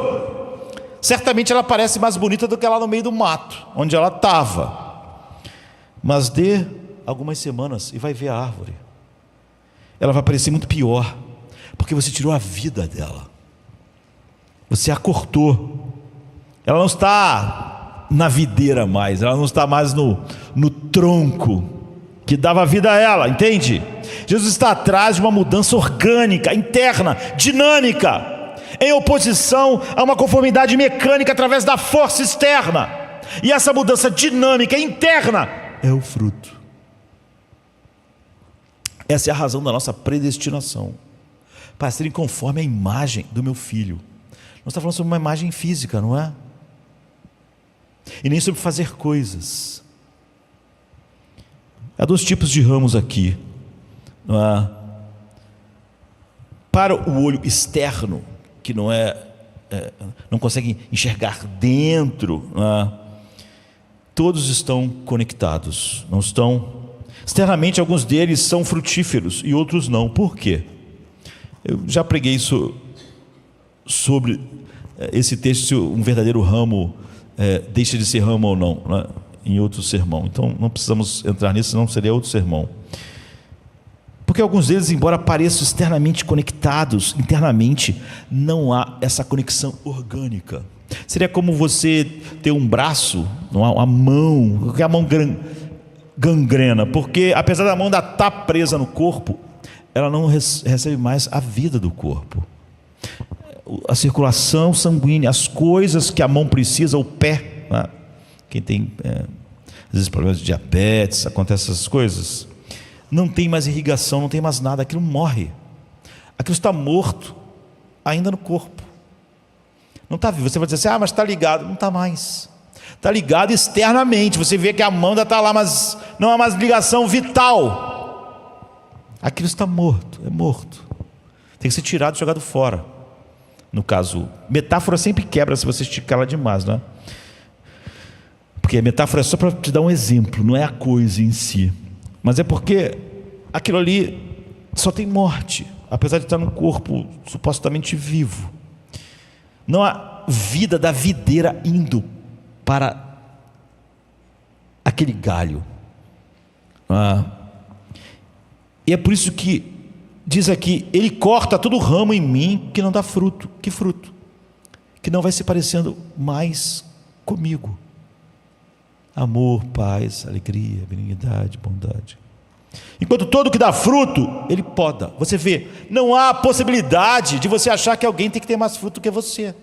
Certamente ela parece mais bonita do que lá no meio do mato, onde ela estava. Mas dê algumas semanas e vai ver a árvore. Ela vai parecer muito pior, porque você tirou a vida dela. Você a cortou. Ela não está na videira mais, ela não está mais no tronco que dava vida a ela, entende? Jesus está atrás de uma mudança orgânica, interna, dinâmica, em oposição a uma conformidade mecânica através da força externa. E essa mudança dinâmica interna é o fruto. Essa é a razão da nossa predestinação, para serem conforme a imagem do meu filho. Nós estamos falando sobre uma imagem física, não é? e nem sobre fazer coisas. Há dois tipos de ramos aqui, não é? Para o olho externo, que não consegue enxergar dentro, não é? Todos estão conectados, não estão? Externamente, alguns deles são frutíferos e outros não. Por quê? Eu já preguei sobre esse texto, se um verdadeiro ramo deixa de ser ramo ou não, né? Em outro sermão. Então não precisamos entrar nisso, senão seria outro sermão. Porque alguns deles, embora pareçam externamente conectados, internamente não há essa conexão orgânica. Seria como você ter um braço, uma mão, porque a mão gangrena, porque apesar da mão ainda estar presa no corpo, ela não recebe mais a vida do corpo. A circulação sanguínea, as coisas que a mão precisa, o pé, né? Quem tem às vezes problemas de diabetes, acontecem essas coisas, não tem mais irrigação, não tem mais nada, aquilo morre, aquilo está morto ainda no corpo, não está vivo. Você vai dizer assim, mas está ligado, não está mais, está ligado externamente, você vê que a mão ainda está lá, mas não há mais ligação vital, aquilo está morto, é morto, tem que ser tirado e jogado fora. No caso, metáfora sempre quebra se você esticar ela demais, né? Porque a metáfora é só para te dar um exemplo, não é a coisa em si, mas é porque aquilo ali só tem morte, apesar de estar num corpo supostamente vivo. Não há vida da videira indo para aquele galho. E é por isso que diz aqui, ele corta todo ramo em mim que não dá fruto. Que fruto? Que não vai se parecendo mais comigo. Amor, paz, alegria, benignidade, bondade. Enquanto todo que dá fruto, ele poda. Você vê, não há possibilidade de você achar que alguém tem que ter mais fruto que você.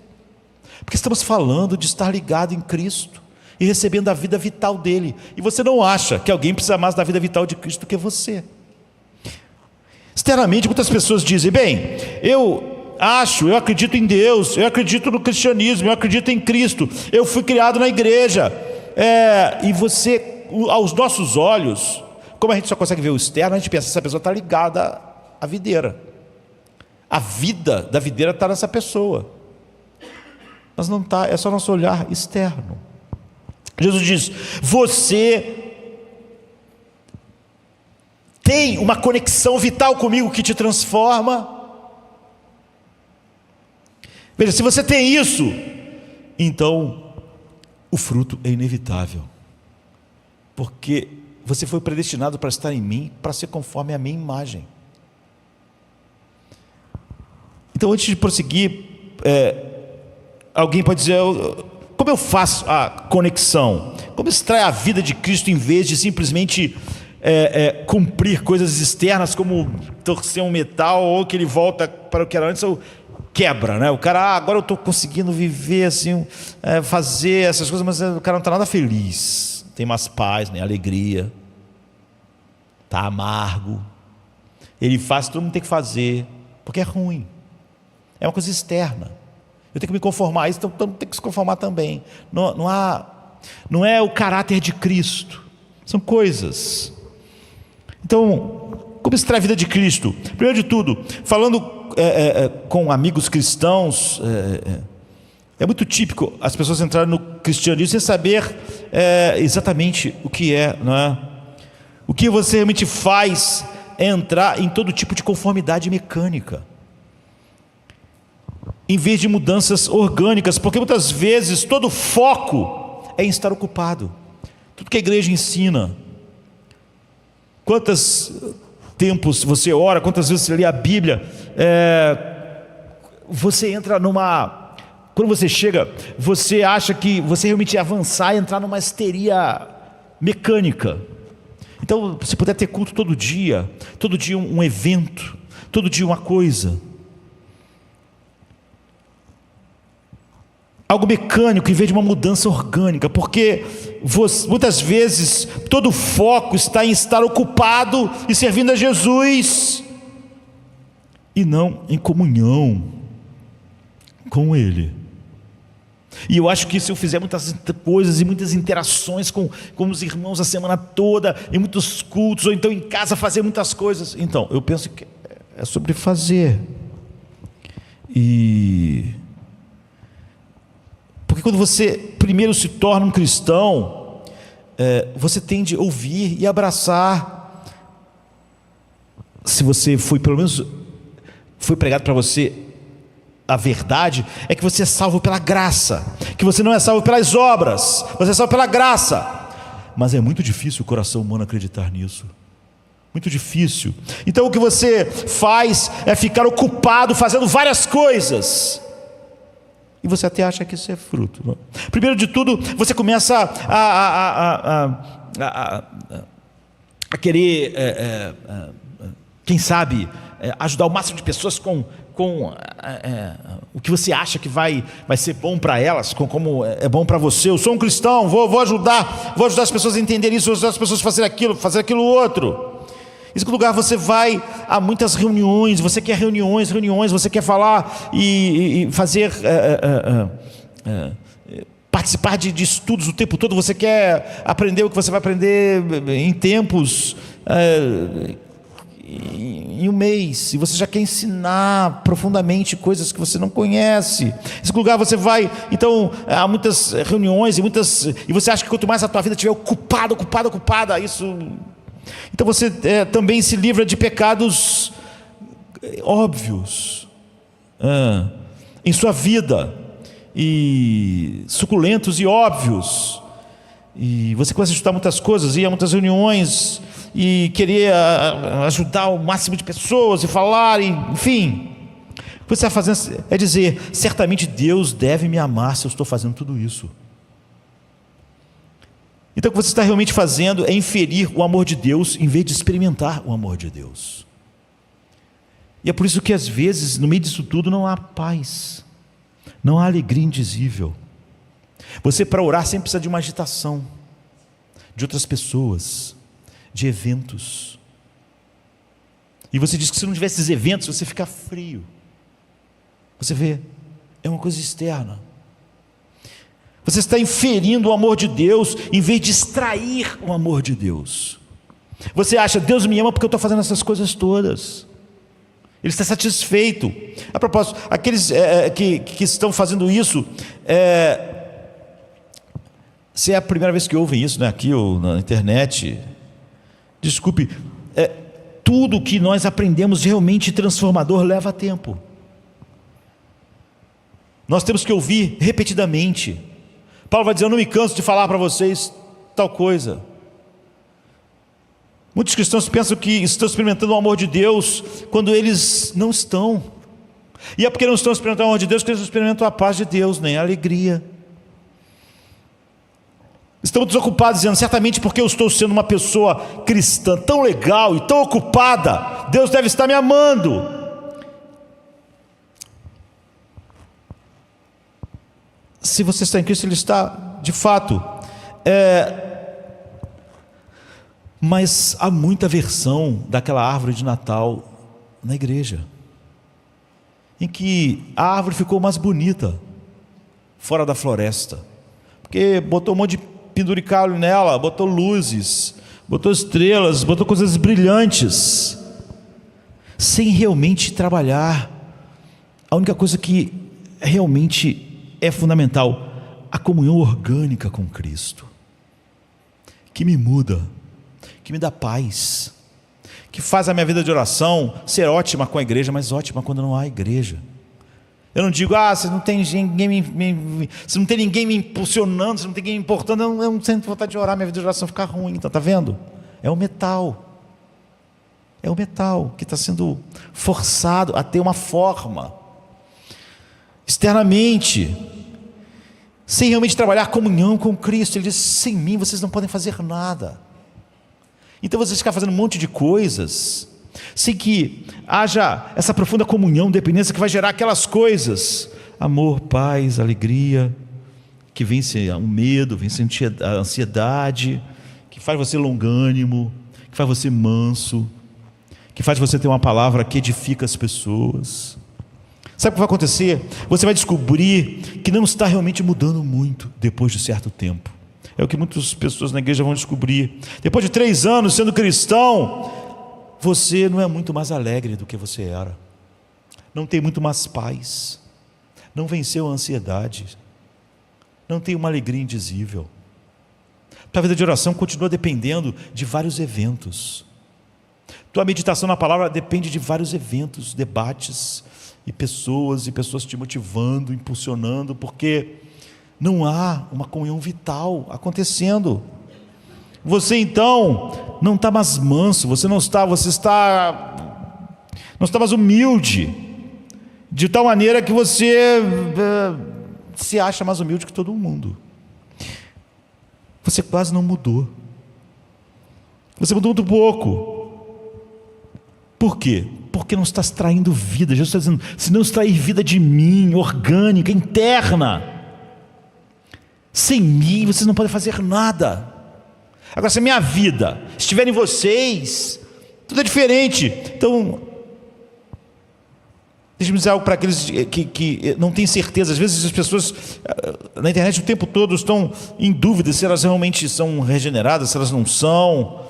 Porque estamos falando de estar ligado em Cristo e recebendo a vida vital dele. E você não acha que alguém precisa mais da vida vital de Cristo do que você. Externamente, muitas pessoas dizem, bem, eu acredito em Deus, eu acredito no cristianismo, eu acredito em Cristo, eu fui criado na igreja. E você, aos nossos olhos, como a gente só consegue ver o externo, a gente pensa, essa pessoa está ligada à videira. A vida da videira está nessa pessoa. Mas não está, é só nosso olhar externo. Jesus diz, você tem uma conexão vital comigo que te transforma. Veja, se você tem isso, então o fruto é inevitável, porque você foi predestinado para estar em mim, para ser conforme a minha imagem. Então, antes de prosseguir, alguém pode dizer, como eu faço a conexão? Como extrai a vida de Cristo em vez de simplesmente cumprir coisas externas, como torcer um metal, ou que ele volta para o que era antes, ou quebra, né? O cara, agora eu estou conseguindo viver assim, fazer essas coisas, mas o cara não está nada feliz, não tem mais paz, nem alegria, está amargo, ele faz, todo mundo tem que fazer, porque é ruim, é uma coisa externa, eu tenho que me conformar a isso, então todo mundo tem que se conformar também. Não é o caráter de Cristo, são coisas. Então, como extrair a vida de Cristo? Primeiro de tudo, falando com amigos cristãos, é muito típico as pessoas entrarem no cristianismo sem saber exatamente o que é, não é? O que você realmente faz é entrar em todo tipo de conformidade mecânica, em vez de mudanças orgânicas, porque muitas vezes todo foco é em estar ocupado. Tudo que a igreja ensina, quantos tempos você ora, quantas vezes você lê a Bíblia, você entra numa, quando você chega, você acha que você realmente ia avançar e entrar numa histeria mecânica. Então, se puder ter culto todo dia um evento, todo dia uma coisa, algo mecânico em vez de uma mudança orgânica, porque muitas vezes todo o foco está em estar ocupado e servindo a Jesus e não em comunhão com Ele. E eu acho que se eu fizer muitas coisas e muitas interações com os irmãos a semana toda, em muitos cultos, ou então em casa fazer muitas coisas, então eu penso que é sobre fazer. Porque quando você primeiro se torna um cristão, você tende a ouvir e abraçar. Se você foi, pelo menos foi pregado para você a verdade, é que você é salvo pela graça, que você não é salvo pelas obras, você é salvo pela graça. Mas é muito difícil o coração humano acreditar nisso, muito difícil. Então o que você faz é ficar ocupado fazendo várias coisas, e você até acha que isso é fruto, não? Primeiro de tudo, você começa a querer, quem sabe, ajudar o máximo de pessoas com o que você acha que vai ser bom para elas, como é bom para você. Eu sou um cristão, vou ajudar as pessoas a entenderem isso, vou ajudar as pessoas a fazer aquilo outro. Em segundo lugar, você vai a muitas reuniões, você quer reuniões, você quer falar e fazer, participar de estudos o tempo todo, você quer aprender o que você vai aprender em tempos, em um mês, e você já quer ensinar profundamente coisas que você não conhece. Em segundo lugar, você vai então a muitas reuniões e você acha que quanto mais a tua vida estiver ocupada, isso... Então você também se livra de pecados óbvios em sua vida, e suculentos e óbvios, e você começa a estudar muitas coisas, ir a muitas reuniões e querer ajudar o máximo de pessoas e falar, enfim. O que você está fazendo é dizer: certamente Deus deve me amar se eu estou fazendo tudo isso. Então o que você está realmente fazendo é inferir o amor de Deus em vez de experimentar o amor de Deus. E é por isso que às vezes no meio disso tudo não há paz, não há alegria indizível. Você, para orar, sempre precisa de uma agitação, de outras pessoas, de eventos. E você diz que se não tivesse esses eventos você fica frio. Você vê, é uma coisa externa. Você está inferindo o amor de Deus em vez de extrair o amor de Deus. Você acha: Deus me ama porque eu estou fazendo essas coisas todas. Ele está satisfeito. A propósito, aqueles que estão fazendo isso, se é a primeira vez que ouvem isso, né, aqui ou na internet, desculpe, tudo que nós aprendemos realmente transformador leva tempo. Nós temos que ouvir repetidamente. Paulo vai dizer: eu não me canso de falar para vocês tal coisa. Muitos cristãos pensam que estão experimentando o amor de Deus quando eles não estão. E é porque não estão experimentando o amor de Deus que eles não experimentam a paz de Deus, nem a alegria. Estão desocupados dizendo: certamente porque eu estou sendo uma pessoa cristã tão legal e tão ocupada, Deus deve estar me amando. Se você está em Cristo, Ele está de fato. Mas há muita versão daquela árvore de Natal na igreja, em que a árvore ficou mais bonita fora da floresta, porque botou um monte de penduricalho nela, botou luzes, botou estrelas, botou coisas brilhantes, sem realmente trabalhar a única coisa que realmente é fundamental: a comunhão orgânica com Cristo, que me muda, que me dá paz, que faz a minha vida de oração ser ótima com a igreja, mas ótima quando não há igreja. Eu não digo: você não tem ninguém me impulsionando, você não tem ninguém me importando, eu não sinto vontade de orar, minha vida de oração fica ruim. Então, está vendo? É o metal que está sendo forçado a ter uma forma externamente, sem realmente trabalhar a comunhão com Cristo. Ele diz: sem mim vocês não podem fazer nada. Então vocês ficam fazendo um monte de coisas sem que haja essa profunda comunhão, dependência, que vai gerar aquelas coisas: amor, paz, alegria, que vence o medo, vence a ansiedade, que faz você longânimo, que faz você manso, que faz você ter uma palavra que edifica as pessoas. Sabe o que vai acontecer? Você vai descobrir que não está realmente mudando muito depois de certo tempo. É o que muitas pessoas na igreja vão descobrir. Depois de 3 anos sendo cristão, você não é muito mais alegre do que você era. Não tem muito mais paz. Não venceu a ansiedade. Não tem uma alegria indizível. Tua vida de oração continua dependendo de vários eventos. Tua meditação na palavra depende de vários eventos, debates e pessoas te motivando, impulsionando, porque não há uma comunhão vital acontecendo. Você então não está mais manso, você não está mais humilde, de tal maneira que você se acha mais humilde que todo mundo. Você quase não mudou. Você mudou muito pouco. Por quê? Porque não está extraindo vida. Jesus está dizendo, se não extrair vida de mim, orgânica, interna, sem mim vocês não podem fazer nada. Agora, se a minha vida estiver em vocês, tudo é diferente. Então, deixa-me dizer algo para aqueles que não têm certeza. Às vezes as pessoas na internet o tempo todo estão em dúvida se elas realmente são regeneradas, se elas não são.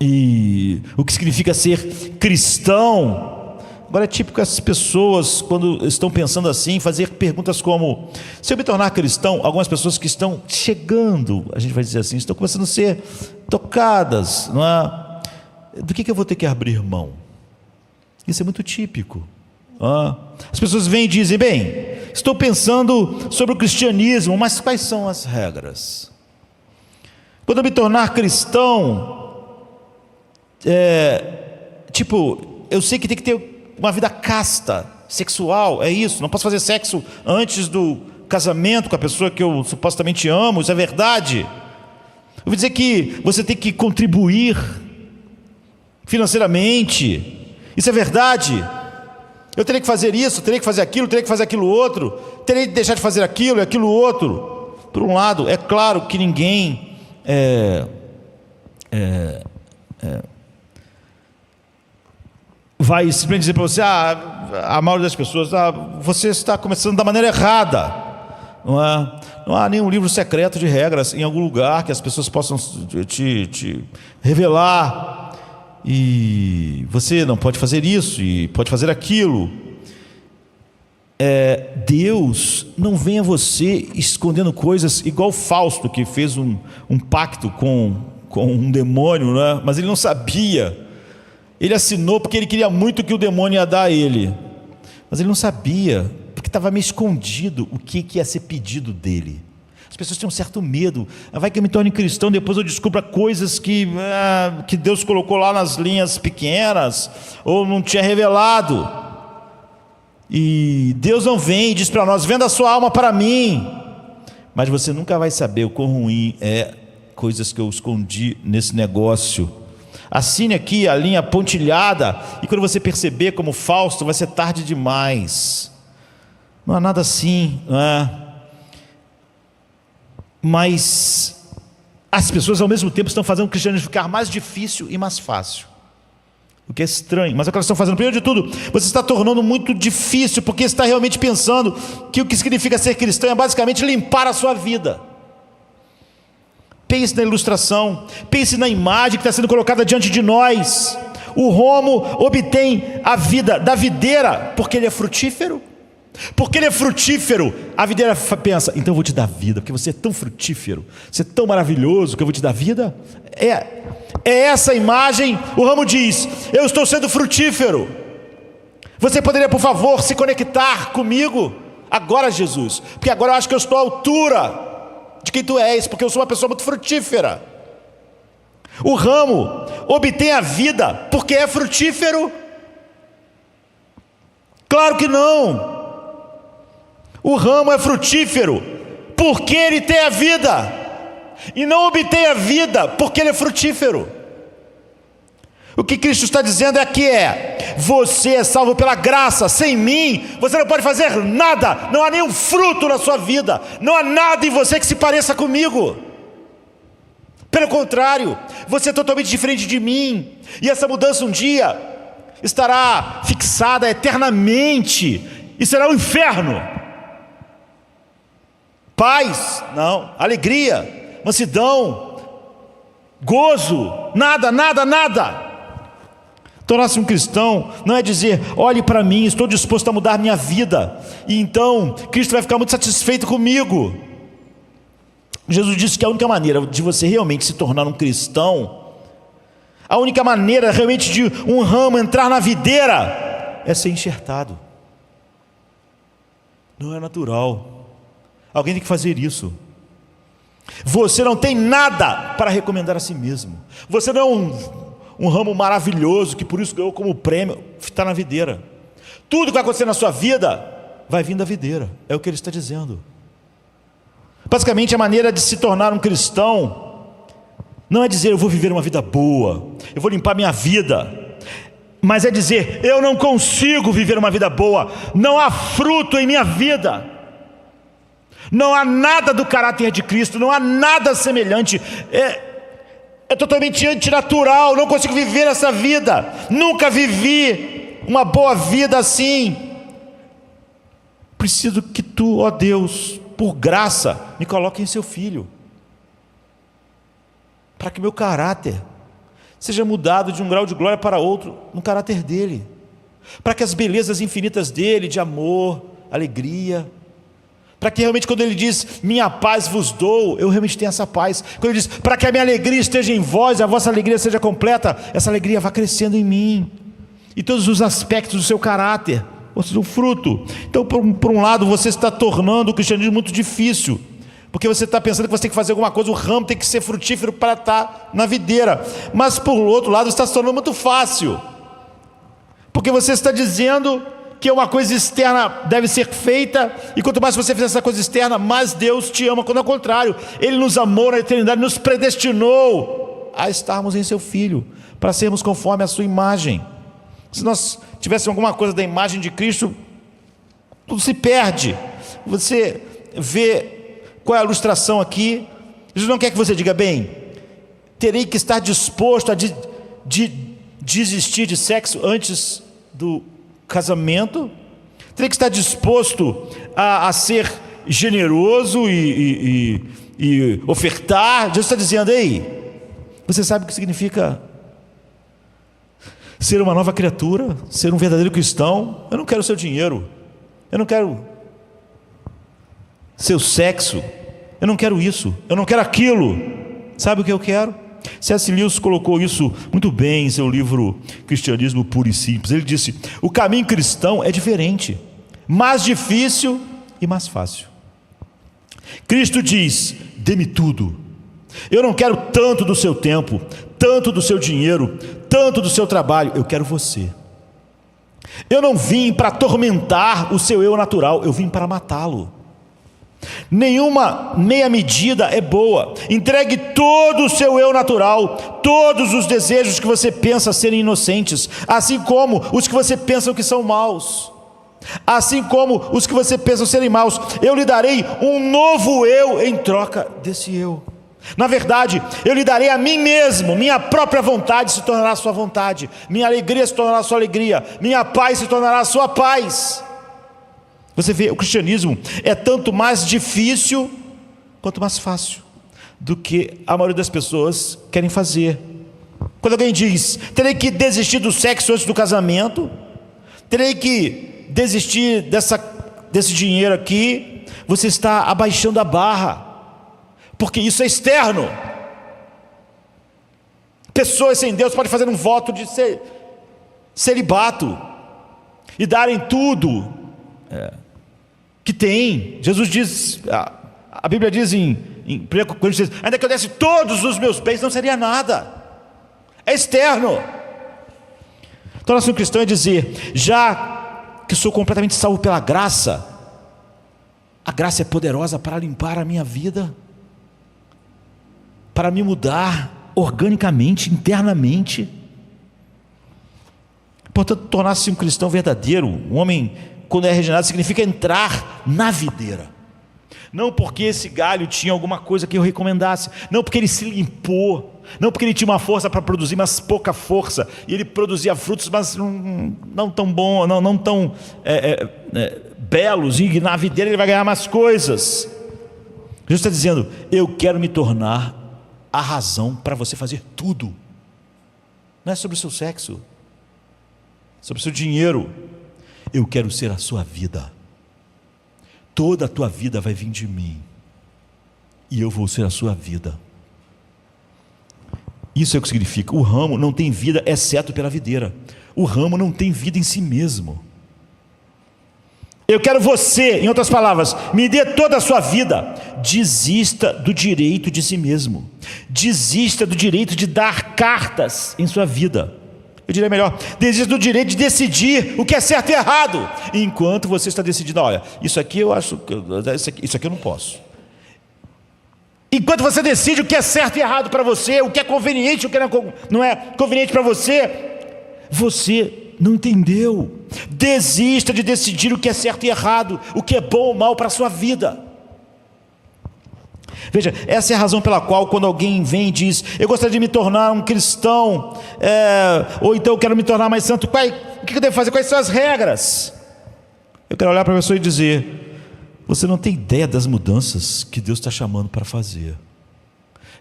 E o que significa ser cristão. Agora é típico que essas pessoas, quando estão pensando assim, fazer perguntas como: se eu me tornar cristão, algumas pessoas que estão chegando, a gente vai dizer assim, estão começando a ser tocadas, não é? Do que eu vou ter que abrir mão? Isso é muito típico. As pessoas vêm e dizem: bem, estou pensando sobre o cristianismo, mas quais são as regras? Quando eu me tornar cristão, eu sei que tem que ter uma vida casta, sexual, é isso, não posso fazer sexo antes do casamento com a pessoa que eu supostamente amo, isso é verdade. Eu vou dizer que você tem que contribuir financeiramente, isso é verdade. Eu terei que fazer isso, terei que fazer aquilo, terei que fazer aquilo outro, terei que deixar de fazer aquilo e aquilo outro. Por um lado, é claro que ninguém vai simplesmente dizer para você: a maioria das pessoas, você está começando da maneira errada. Não há nenhum livro secreto de regras em algum lugar que as pessoas possam te revelar. E você não pode fazer isso e pode fazer aquilo. Deus não vem a você escondendo coisas, igual Fausto, que fez um pacto com um demônio, né? Mas ele não sabia. Ele assinou porque ele queria muito que o demônio ia dar a ele, mas ele não sabia, porque estava meio escondido o que ia ser pedido dele. As pessoas têm um certo medo: vai que eu me torne cristão, depois eu descubra coisas que Deus colocou lá nas linhas pequenas, ou não tinha revelado. E Deus não vem e diz para nós: venda a sua alma para mim. Mas você nunca vai saber o quão ruim é coisas que eu escondi nesse negócio. Assine aqui a linha pontilhada, e quando você perceber como Fausto, vai ser tarde demais. Não há nada assim, não é? Mas as pessoas ao mesmo tempo estão fazendo o cristianismo ficar mais difícil e mais fácil, o que é estranho. Mas é o que elas estão fazendo. Primeiro de tudo, você está tornando muito difícil, porque está realmente pensando que o que significa ser cristão é basicamente limpar a sua vida. Pense na ilustração, pense na imagem que está sendo colocada diante de nós. O romo obtém a vida da videira porque ele é frutífero. Porque ele é frutífero, a videira pensa: então eu vou te dar vida, porque você é tão frutífero, você é tão maravilhoso que eu vou te dar vida. É essa imagem. O ramo diz: eu estou sendo frutífero. Você poderia, por favor, se conectar comigo agora, Jesus? Porque agora eu acho que eu estou à altura de quem tu és, porque eu sou uma pessoa muito frutífera. O ramo obtém a vida porque é frutífero? Claro que não. O ramo é frutífero porque ele tem a vida, e não obtém a vida porque ele é frutífero. O que Cristo está dizendo você é salvo pela graça. Sem mim você não pode fazer nada. Não há nenhum fruto na sua vida, não há nada em você que se pareça comigo. Pelo contrário, você é totalmente diferente de mim. E essa mudança um dia estará fixada eternamente e será o inferno. Paz, não. Alegria, mansidão, gozo, nada. Tornar-se um cristão não é dizer: olhe para mim, estou disposto a mudar minha vida, e então Cristo vai ficar muito satisfeito comigo. Jesus disse que a única maneira de você realmente se tornar um cristão, a única maneira realmente de um ramo entrar na videira, é ser enxertado. Não é natural. Alguém tem que fazer isso. Você não tem nada para recomendar a si mesmo. Você não é um ramo maravilhoso que por isso ganhou como prêmio estar na videira. Tudo que vai acontecer na sua vida vai vir da videira. É o que ele está dizendo. Basicamente, a maneira de se tornar um cristão não é dizer: eu vou viver uma vida boa, eu vou limpar minha vida, mas é dizer: eu não consigo viver uma vida boa, não há fruto em minha vida, não há nada do caráter de Cristo, não há nada semelhante, é totalmente antinatural, não consigo viver essa vida, nunca vivi uma boa vida assim. Preciso que tu, ó Deus, por graça, me coloque em seu filho, para que meu caráter seja mudado de um grau de glória para outro no caráter dele, para que as belezas infinitas dele, de amor, alegria, para que realmente quando ele diz: minha paz vos dou, eu realmente tenha essa paz. Quando ele diz: para que a minha alegria esteja em vós e a vossa alegria seja completa, essa alegria vá crescendo em mim, e todos os aspectos do seu caráter, ou seja, o fruto. Então, por um lado, você está tornando o cristianismo muito difícil, porque você está pensando que você tem que fazer alguma coisa, o ramo tem que ser frutífero para estar na videira. Mas por outro lado, está se tornando muito fácil, porque você está dizendo que uma coisa externa deve ser feita, e quanto mais você fizer essa coisa externa, mais Deus te ama, quando ao contrário, Ele nos amou na eternidade, nos predestinou a estarmos em seu Filho, para sermos conforme a sua imagem. Se nós tivéssemos alguma coisa da imagem de Cristo, tudo se perde. Você vê qual é a ilustração aqui. Jesus não quer que você diga: bem, terei que estar disposto a desistir de sexo antes do casamento, terei que estar disposto a ser generoso e ofertar. Jesus está dizendo: ei, você sabe o que significa ser uma nova criatura, ser um verdadeiro cristão? Eu não quero o seu dinheiro, eu não quero seu sexo, eu não quero isso, eu não quero aquilo. Sabe o que eu quero? C.S. Lewis colocou isso muito bem em seu livro Cristianismo Puro e Simples. Ele disse: o caminho cristão é diferente, mais difícil e mais fácil. Cristo diz: dê-me tudo. Eu não quero tanto do seu tempo, tanto do seu dinheiro, tanto do seu trabalho. Eu quero você. Eu não vim para atormentar o seu eu natural, eu vim para matá-lo. Nenhuma meia medida é boa. Entregue todo o seu eu natural, todos os desejos que você pensa serem inocentes, assim como os que você pensa que são maus, assim como os que você pensa serem maus. Eu lhe darei um novo eu em troca desse eu. Na verdade, eu lhe darei a mim mesmo. Minha própria vontade se tornará a sua vontade, minha alegria se tornará a sua alegria, minha paz se tornará a sua paz. Você vê, o cristianismo é tanto mais difícil quanto mais fácil do que a maioria das pessoas querem fazer. Quando alguém diz: terei que desistir do sexo antes do casamento, terei que desistir desse dinheiro aqui, você está abaixando a barra, porque isso é externo. Pessoas sem Deus podem fazer um voto de celibato e darem tudo que tem. Jesus diz, a Bíblia diz em 1 Coríntios: ainda que eu desse todos os meus bens, não seria nada. É externo. Tornar-se um cristão é dizer: já que sou completamente salvo pela graça, a graça é poderosa para limpar a minha vida, para me mudar organicamente, internamente. Portanto, tornar-se um cristão verdadeiro, um homem, quando é regenerado, significa entrar na videira. Não porque esse galho tinha alguma coisa que eu recomendasse, não porque ele se limpou, Não porque ele tinha uma força para produzir, mas pouca força. E ele produzia frutos, mas não tão bons, não tão belos. E na videira ele vai ganhar mais coisas. Jesus está dizendo: eu quero me tornar a razão para você fazer tudo. Não é sobre o seu sexo, sobre o seu dinheiro. Eu quero ser a sua vida. Toda a tua vida vai vir de mim, e eu vou ser a sua vida. Isso é o que significa: o ramo não tem vida exceto pela videira. O ramo não tem vida em si mesmo. Eu quero você, em outras palavras, me dê toda a sua vida. Desista do direito de si mesmo. Desista do direito de dar cartas em sua vida. Eu diria melhor: desista do direito de decidir o que é certo e errado. Enquanto você está decidindo: olha, isso aqui eu acho, isso aqui eu não posso. Enquanto você decide o que é certo e errado para você, o que é conveniente, o que não é conveniente para você, você não entendeu. Desista de decidir o que é certo e errado, o que é bom ou mal para a sua vida. Veja, essa é a razão pela qual, quando alguém vem e diz: eu gostaria de me tornar um cristão, ou então eu quero me tornar mais santo, o que eu devo fazer? Quais são as regras? Eu quero olhar para a pessoa e dizer: você não tem ideia das mudanças que Deus está chamando para fazer.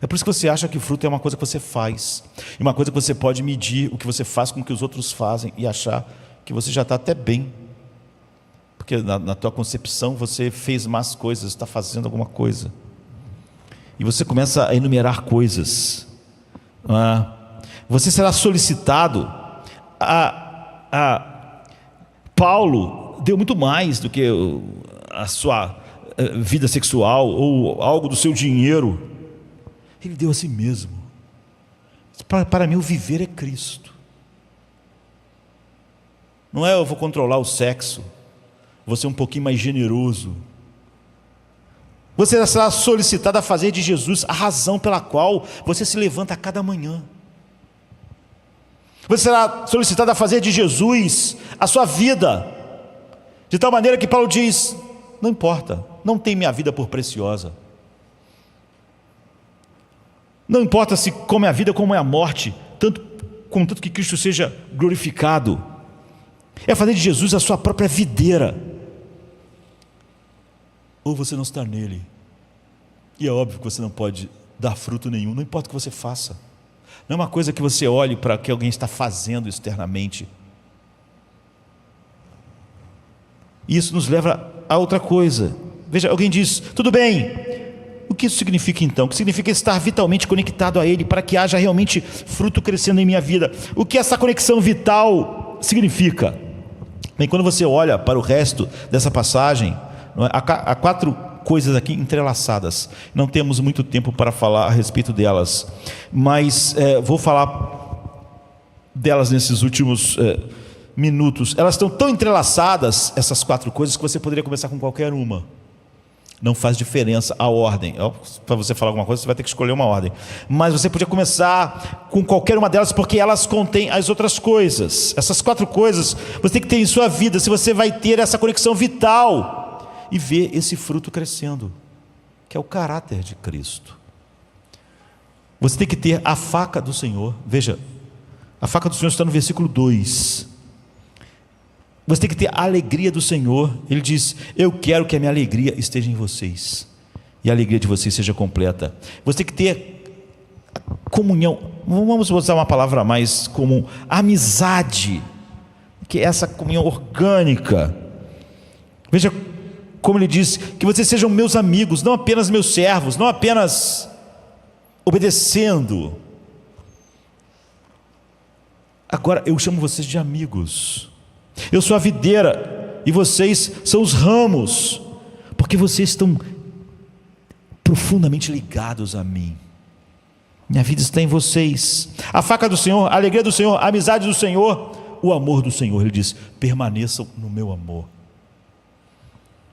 É por isso que você acha que fruto é uma coisa que você faz, e uma coisa que você pode medir o que você faz com o que os outros fazem, e achar que você já está até bem, porque na tua concepção você fez más coisas, está fazendo alguma coisa, e você começa a enumerar coisas. Você será solicitado. Paulo deu muito mais do que a sua vida sexual ou algo do seu dinheiro. Ele deu a si mesmo. Para mim o viver é Cristo. Não é eu vou controlar o sexo, vou ser um pouquinho mais generoso. Você será solicitado a fazer de Jesus a razão pela qual você se levanta a cada manhã. Você será solicitado a fazer de Jesus a sua vida, de tal maneira que Paulo diz: não importa, não tem minha vida por preciosa. Não importa se como é a vida, como é a morte, contanto que Cristo seja glorificado. É fazer de Jesus a sua própria videira. Ou você não está nele, e é óbvio que você não pode dar fruto nenhum, não importa o que você faça. Não é uma coisa que você olhe para o que alguém está fazendo externamente. Isso nos leva a outra coisa. Veja, alguém diz: tudo bem, o que isso significa então? O que significa estar vitalmente conectado a Ele, para que haja realmente fruto crescendo em minha vida? O que essa conexão vital significa? Bem, quando você olha para o resto dessa passagem, há 4 coisas aqui entrelaçadas. Não temos muito tempo para falar a respeito delas, mas vou falar delas nesses últimos minutos. Elas estão tão entrelaçadas, essas 4 coisas, que você poderia começar com qualquer uma. Não faz diferença a ordem. Para você falar alguma coisa, você vai ter que escolher uma ordem. Mas você podia começar com qualquer uma delas, porque elas contêm as outras coisas. Essas 4 coisas você tem que ter em sua vida, se você vai ter essa conexão vital e ver esse fruto crescendo, que é o caráter de Cristo. Você tem que ter a faca do Senhor. Veja, a faca do Senhor está no versículo 2. Você tem que ter a alegria do Senhor. Ele diz: eu quero que a minha alegria esteja em vocês, e a alegria de vocês seja completa. Você tem que ter comunhão. Vamos usar uma palavra mais comum: amizade, que é essa comunhão orgânica. Veja como ele diz: que vocês sejam meus amigos, não apenas meus servos, não apenas obedecendo. Agora eu chamo vocês de amigos. Eu sou a videira e vocês são os ramos, porque vocês estão profundamente ligados a mim. Minha vida está em vocês. A faca do Senhor, a alegria do Senhor, a amizade do Senhor, o amor do Senhor. Ele diz: permaneçam no meu amor.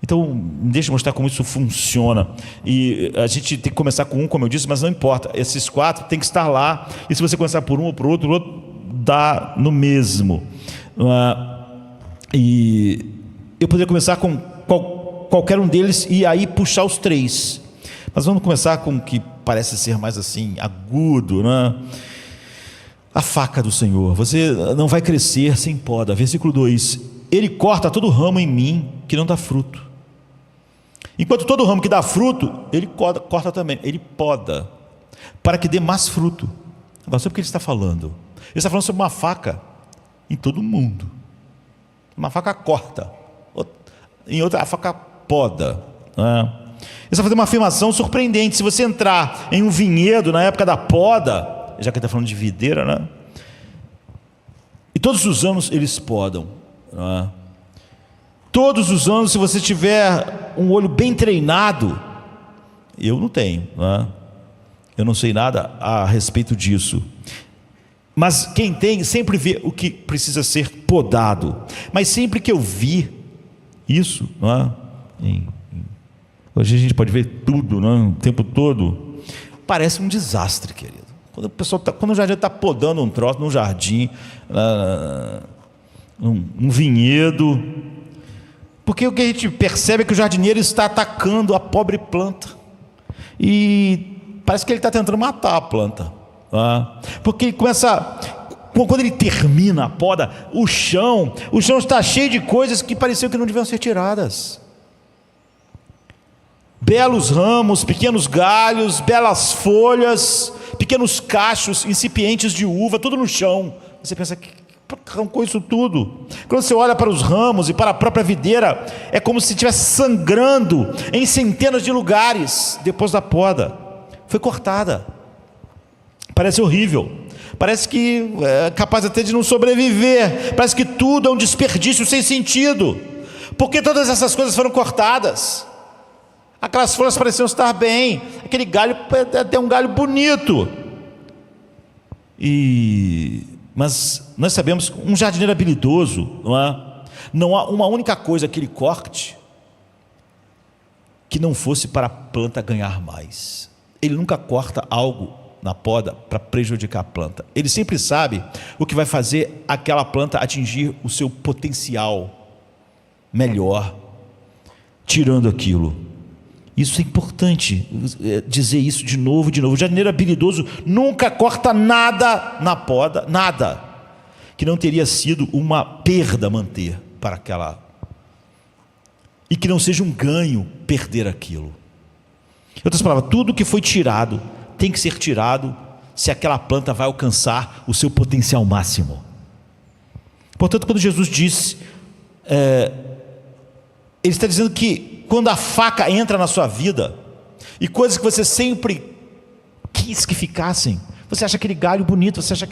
Então, deixa eu mostrar como isso funciona. E a gente tem que começar com um, como eu disse, mas não importa. Esses 4 tem que estar lá. E se você começar por um ou por outro, dá no mesmo. E eu poderia começar com qualquer um deles e aí puxar os 3. Mas vamos começar com o que parece ser mais assim, agudo, né? A faca do Senhor. Você não vai crescer sem poda. Versículo 2: Ele corta todo ramo em mim que não dá fruto. Enquanto todo ramo que dá fruto, Ele corta também. Ele poda, para que dê mais fruto. Agora, sabe o que Ele está falando? Ele está falando sobre uma faca em todo mundo. Uma faca corta, em outra a faca poda, né? Ele está fazendo uma afirmação surpreendente. Se você entrar em um vinhedo na época da poda, já que ele está falando de videira, né? E todos os anos eles podam, né? Todos os anos, se você tiver um olho bem treinado, eu não tenho, né? Eu não sei nada a respeito disso, mas quem tem sempre vê o que precisa ser podado. Mas sempre que eu vi isso, não é? Hoje a gente pode ver tudo, não é? O tempo todo, parece um desastre, querido. Quando o jardineiro está podando um troço num jardim, num vinhedo, porque o que a gente percebe é que o jardineiro está atacando a pobre planta, e parece que ele está tentando matar a planta, porque ele começa, quando ele termina a poda, o chão está cheio de coisas que pareciam que não deviam ser tiradas. Belos ramos, pequenos galhos, belas folhas, pequenos cachos incipientes de uva, tudo no chão. Você pensa, que arrancou isso tudo? Quando você olha para os ramos e para a própria videira, é como se estivesse sangrando em centenas de lugares depois da poda. Foi cortada. Parece horrível. Parece que é capaz até de não sobreviver. Parece que tudo é um desperdício sem sentido. Porque todas essas coisas foram cortadas. Aquelas folhas pareciam estar bem, aquele galho é até um galho bonito. Mas nós sabemos, um jardineiro habilidoso, não há uma única coisa que ele corte que não fosse para a planta ganhar mais. Ele nunca corta algo na poda para prejudicar a planta. Ele sempre sabe o que vai fazer aquela planta atingir o seu potencial melhor, tirando aquilo. Isso é importante, dizer isso de novo. O jardineiro habilidoso nunca corta nada na poda, nada que não teria sido uma perda manter para aquela, e que não seja um ganho perder aquilo. Em outras palavras, tudo que foi tirado tem que ser tirado se aquela planta vai alcançar o seu potencial máximo. Portanto, quando Jesus disse, ele está dizendo que quando a faca entra na sua vida, e coisas que você sempre quis que ficassem, você acha aquele galho bonito, você acha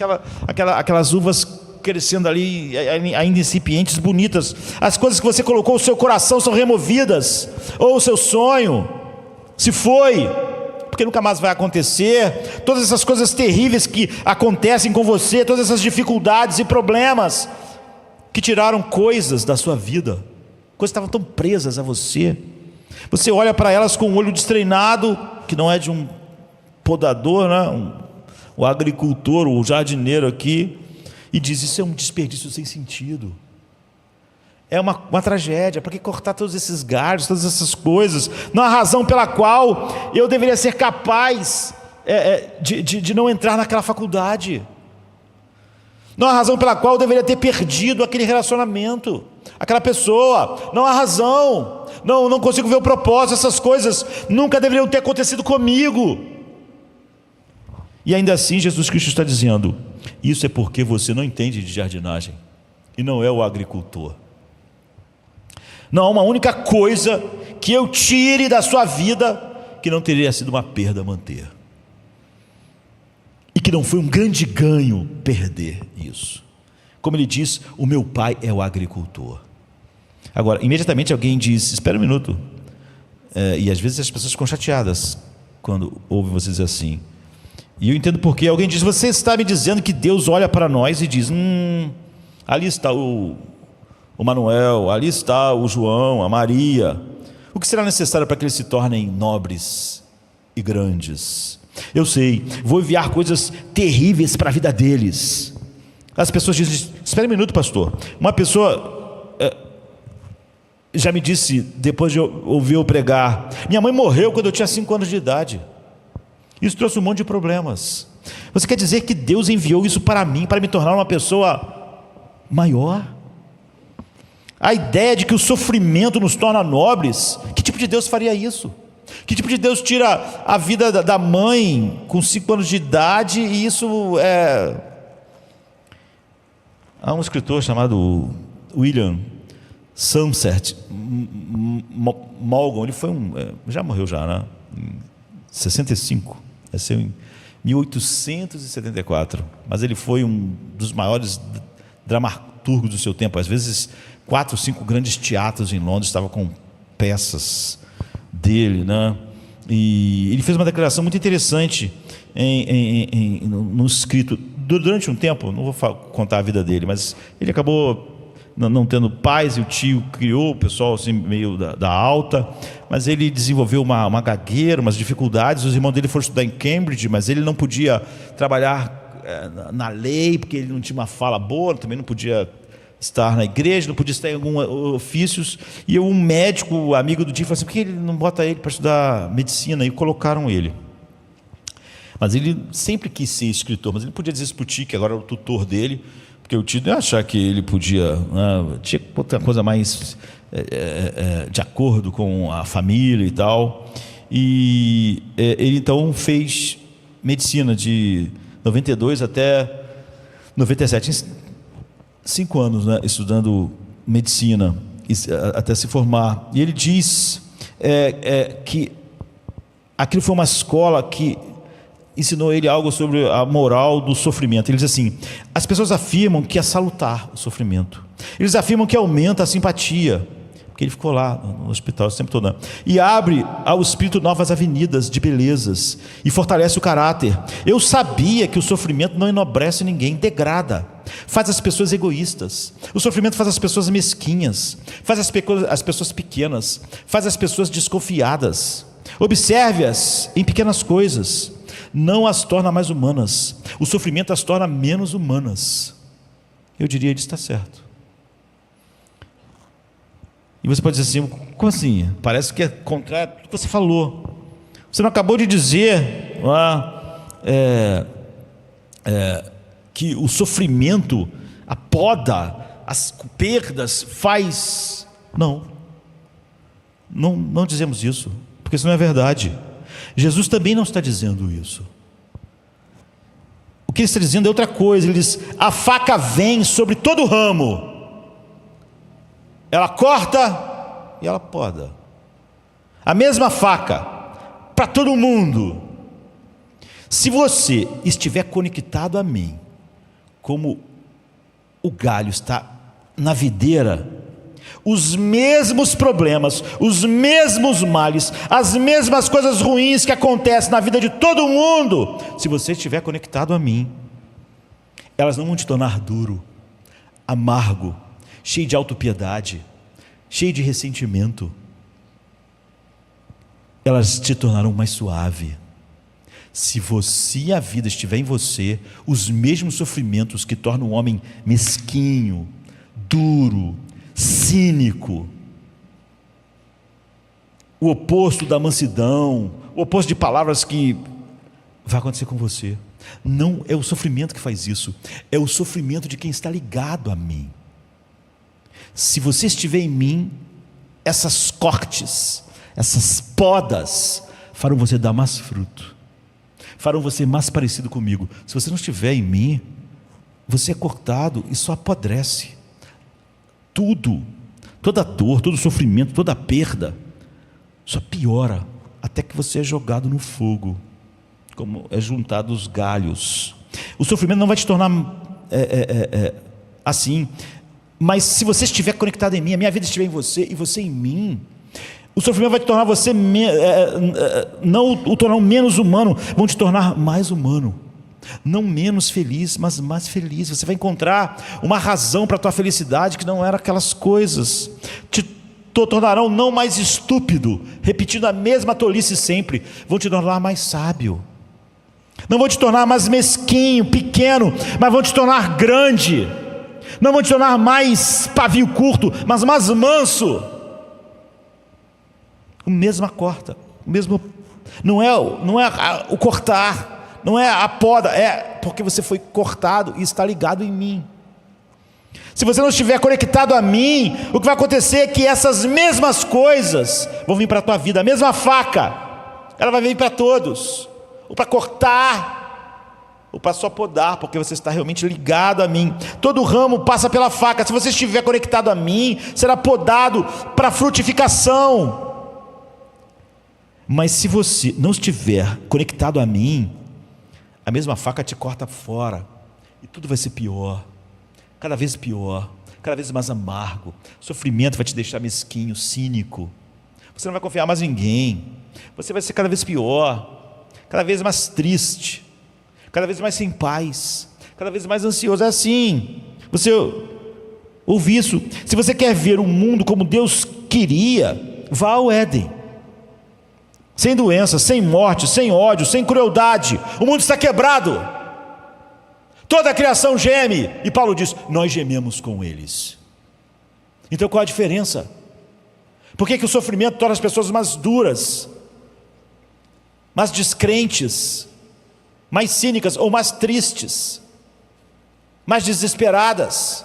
aquelas uvas crescendo ali, ainda incipientes, bonitas, as coisas que você colocou no seu coração são removidas, ou o seu sonho se foi, porque nunca mais vai acontecer. Todas essas coisas terríveis que acontecem com você, todas essas dificuldades e problemas que tiraram coisas da sua vida, coisas que estavam tão presas a você, você olha para elas com um olho destreinado, que não é de um podador, né? O agricultor, o jardineiro aqui, e diz: isso é um desperdício sem sentido, é uma tragédia. Para que cortar todos esses galhos, todas essas coisas? Não há razão pela qual eu deveria ser capaz de não entrar naquela faculdade. Não há razão pela qual eu deveria ter perdido aquele relacionamento, aquela pessoa. Não há razão. Não consigo ver o propósito. Essas coisas nunca deveriam ter acontecido comigo. E ainda assim Jesus Cristo está dizendo: isso é porque você não entende de jardinagem e não é o agricultor. Não há uma única coisa que eu tire da sua vida que não teria sido uma perda manter, e que não foi um grande ganho perder isso. Como ele diz, o meu pai é o agricultor. Agora, imediatamente alguém diz: espera um minuto. E às vezes as pessoas ficam chateadas quando ouvem você dizer assim. E eu entendo porque alguém diz: você está me dizendo que Deus olha para nós e diz: ali está o Manuel, ali está o João, a Maria. O que será necessário para que eles se tornem nobres e grandes? Eu sei, vou enviar coisas terríveis para a vida deles. As pessoas dizem: espera um minuto, pastor. Uma pessoa já me disse, depois de ouvir eu pregar: minha mãe morreu quando eu tinha 5 anos de idade. Isso trouxe um monte de problemas. Você quer dizer que Deus enviou isso para mim, para me tornar uma pessoa maior? A ideia de que o sofrimento nos torna nobres, que tipo de Deus faria isso? Que tipo de Deus tira a vida da mãe com 5 anos de idade e isso é... Há um escritor chamado William Somerset Maugham, ele foi já morreu já, né? Em 65, nasceu em 1874, mas ele foi um dos maiores dramaturgos do seu tempo. Às vezes 4 ou 5 grandes teatros em Londres estavam com peças dele, né? E ele fez uma declaração muito interessante no escrito. Durante um tempo, não vou contar a vida dele, mas ele acabou não tendo pais, e o tio criou o pessoal assim, meio da alta, mas ele desenvolveu uma gagueira, umas dificuldades. Os irmãos dele foram estudar em Cambridge, mas ele não podia trabalhar na lei, porque ele não tinha uma fala boa, também não podia estar na igreja, não podia estar em alguns ofícios. E um médico, amigo do tio, falou assim: por que ele não bota ele para estudar medicina? E colocaram ele. Mas ele sempre quis ser escritor, mas ele podia dizer isso para o tio, que agora era o tutor dele, porque o tio ia achar que ele podia, tinha outra coisa mais de acordo com a família e tal. E ele então fez medicina de 92 até 97, 5 anos, né, estudando medicina até se formar. E ele diz que aquilo foi uma escola que ensinou ele algo sobre a moral do sofrimento. Ele diz assim: as pessoas afirmam que é salutar o sofrimento, eles afirmam que aumenta a simpatia, porque ele ficou lá no hospital esse tempo todo, né? E abre ao espírito novas avenidas de belezas e fortalece o caráter. Eu sabia que o sofrimento não enobrece ninguém, degrada, faz as pessoas egoístas. O sofrimento faz as pessoas mesquinhas, faz as pessoas pequenas, faz as pessoas desconfiadas. Observe-as em pequenas coisas, não as torna mais humanas. O sofrimento as torna menos humanas. Eu diria: ele está certo. E você pode dizer assim: como assim? Parece que é contrário do que você falou. Você não acabou de dizer que o sofrimento, a poda, as perdas faz... Não dizemos isso, porque isso não é verdade. Jesus também não está dizendo isso. O que ele está dizendo é outra coisa. Ele diz: a faca vem sobre todo o ramo, ela corta e ela poda. A mesma faca para todo mundo. Se você estiver conectado a mim, como o galho está na videira, os mesmos problemas, os mesmos males, as mesmas coisas ruins que acontecem na vida de todo mundo, se você estiver conectado a mim, elas não vão te tornar duro, amargo, cheio de autopiedade, cheio de ressentimento. Elas te tornarão mais suave. Se você e a vida estiver em você, os mesmos sofrimentos que tornam o homem mesquinho, duro, cínico, o oposto da mansidão, o oposto de palavras, que vai acontecer com você. Não é o sofrimento que faz isso, é o sofrimento de quem está ligado a mim. Se você estiver em mim, essas cortes, essas podas farão você dar mais fruto, farão você mais parecido comigo. Se você não estiver em mim, você é cortado e só apodrece. Tudo, toda dor, todo sofrimento, toda perda só piora, até que você é jogado no fogo, como é juntado os galhos. O sofrimento não vai te tornar assim, mas se você estiver conectado em mim, a minha vida estiver em você e você em mim, o sofrimento vai te tornar você não o tornar menos humano, vão te tornar mais humano. Não menos feliz, mas mais feliz. Você vai encontrar uma razão para a tua felicidade que não era aquelas coisas. Te tornarão não mais estúpido, repetindo a mesma tolice sempre. Vão te tornar mais sábio. Não vão te tornar mais mesquinho, pequeno, mas vão te tornar grande. Não vão te tornar mais pavio curto, mas mais manso. O mesmo corta, o mesmo, não é o cortar, não é a poda, é porque você foi cortado e está ligado em mim. Se você não estiver conectado a mim, o que vai acontecer é que essas mesmas coisas vão vir para a tua vida, a mesma faca, ela vai vir para todos, ou para cortar, ou para só podar, porque você está realmente ligado a mim. Todo ramo passa pela faca. Se você estiver conectado a mim, será podado para frutificação. Mas se você não estiver conectado a mim, a mesma faca te corta fora, e tudo vai ser pior, cada vez pior, cada vez mais amargo. O sofrimento vai te deixar mesquinho, cínico. Você não vai confiar mais em ninguém. Você vai ser cada vez pior, cada vez mais triste, cada vez mais sem paz, cada vez mais ansioso. É assim. Você ouve isso? Se você quer ver o mundo como Deus queria, vá ao Éden. Sem doença, sem morte, sem ódio, sem crueldade. O mundo está quebrado. Toda a criação geme. E Paulo diz, nós gememos com eles. Então qual a diferença? Por que o sofrimento torna as pessoas mais duras, mais descrentes, mais cínicas ou mais tristes, mais desesperadas?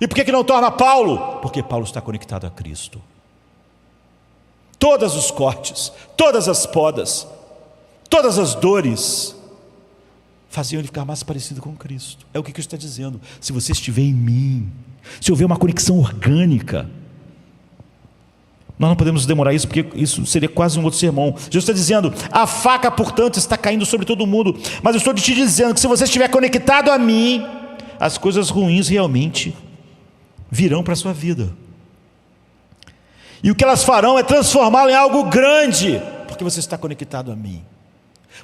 E por que não torna Paulo? Porque Paulo está conectado a Cristo. Todos os cortes, todas as podas, todas as dores faziam ele ficar mais parecido com Cristo. É o que Cristo está dizendo. Se você estiver em mim, se houver uma conexão orgânica, nós não podemos demorar isso, porque isso seria quase um outro sermão. Jesus está dizendo, a faca, portanto, está caindo sobre todo mundo, mas eu estou te dizendo que se você estiver conectado a mim, as coisas ruins realmente virão para a sua vida. E o que elas farão é transformá-lo em algo grande, porque você está conectado a mim.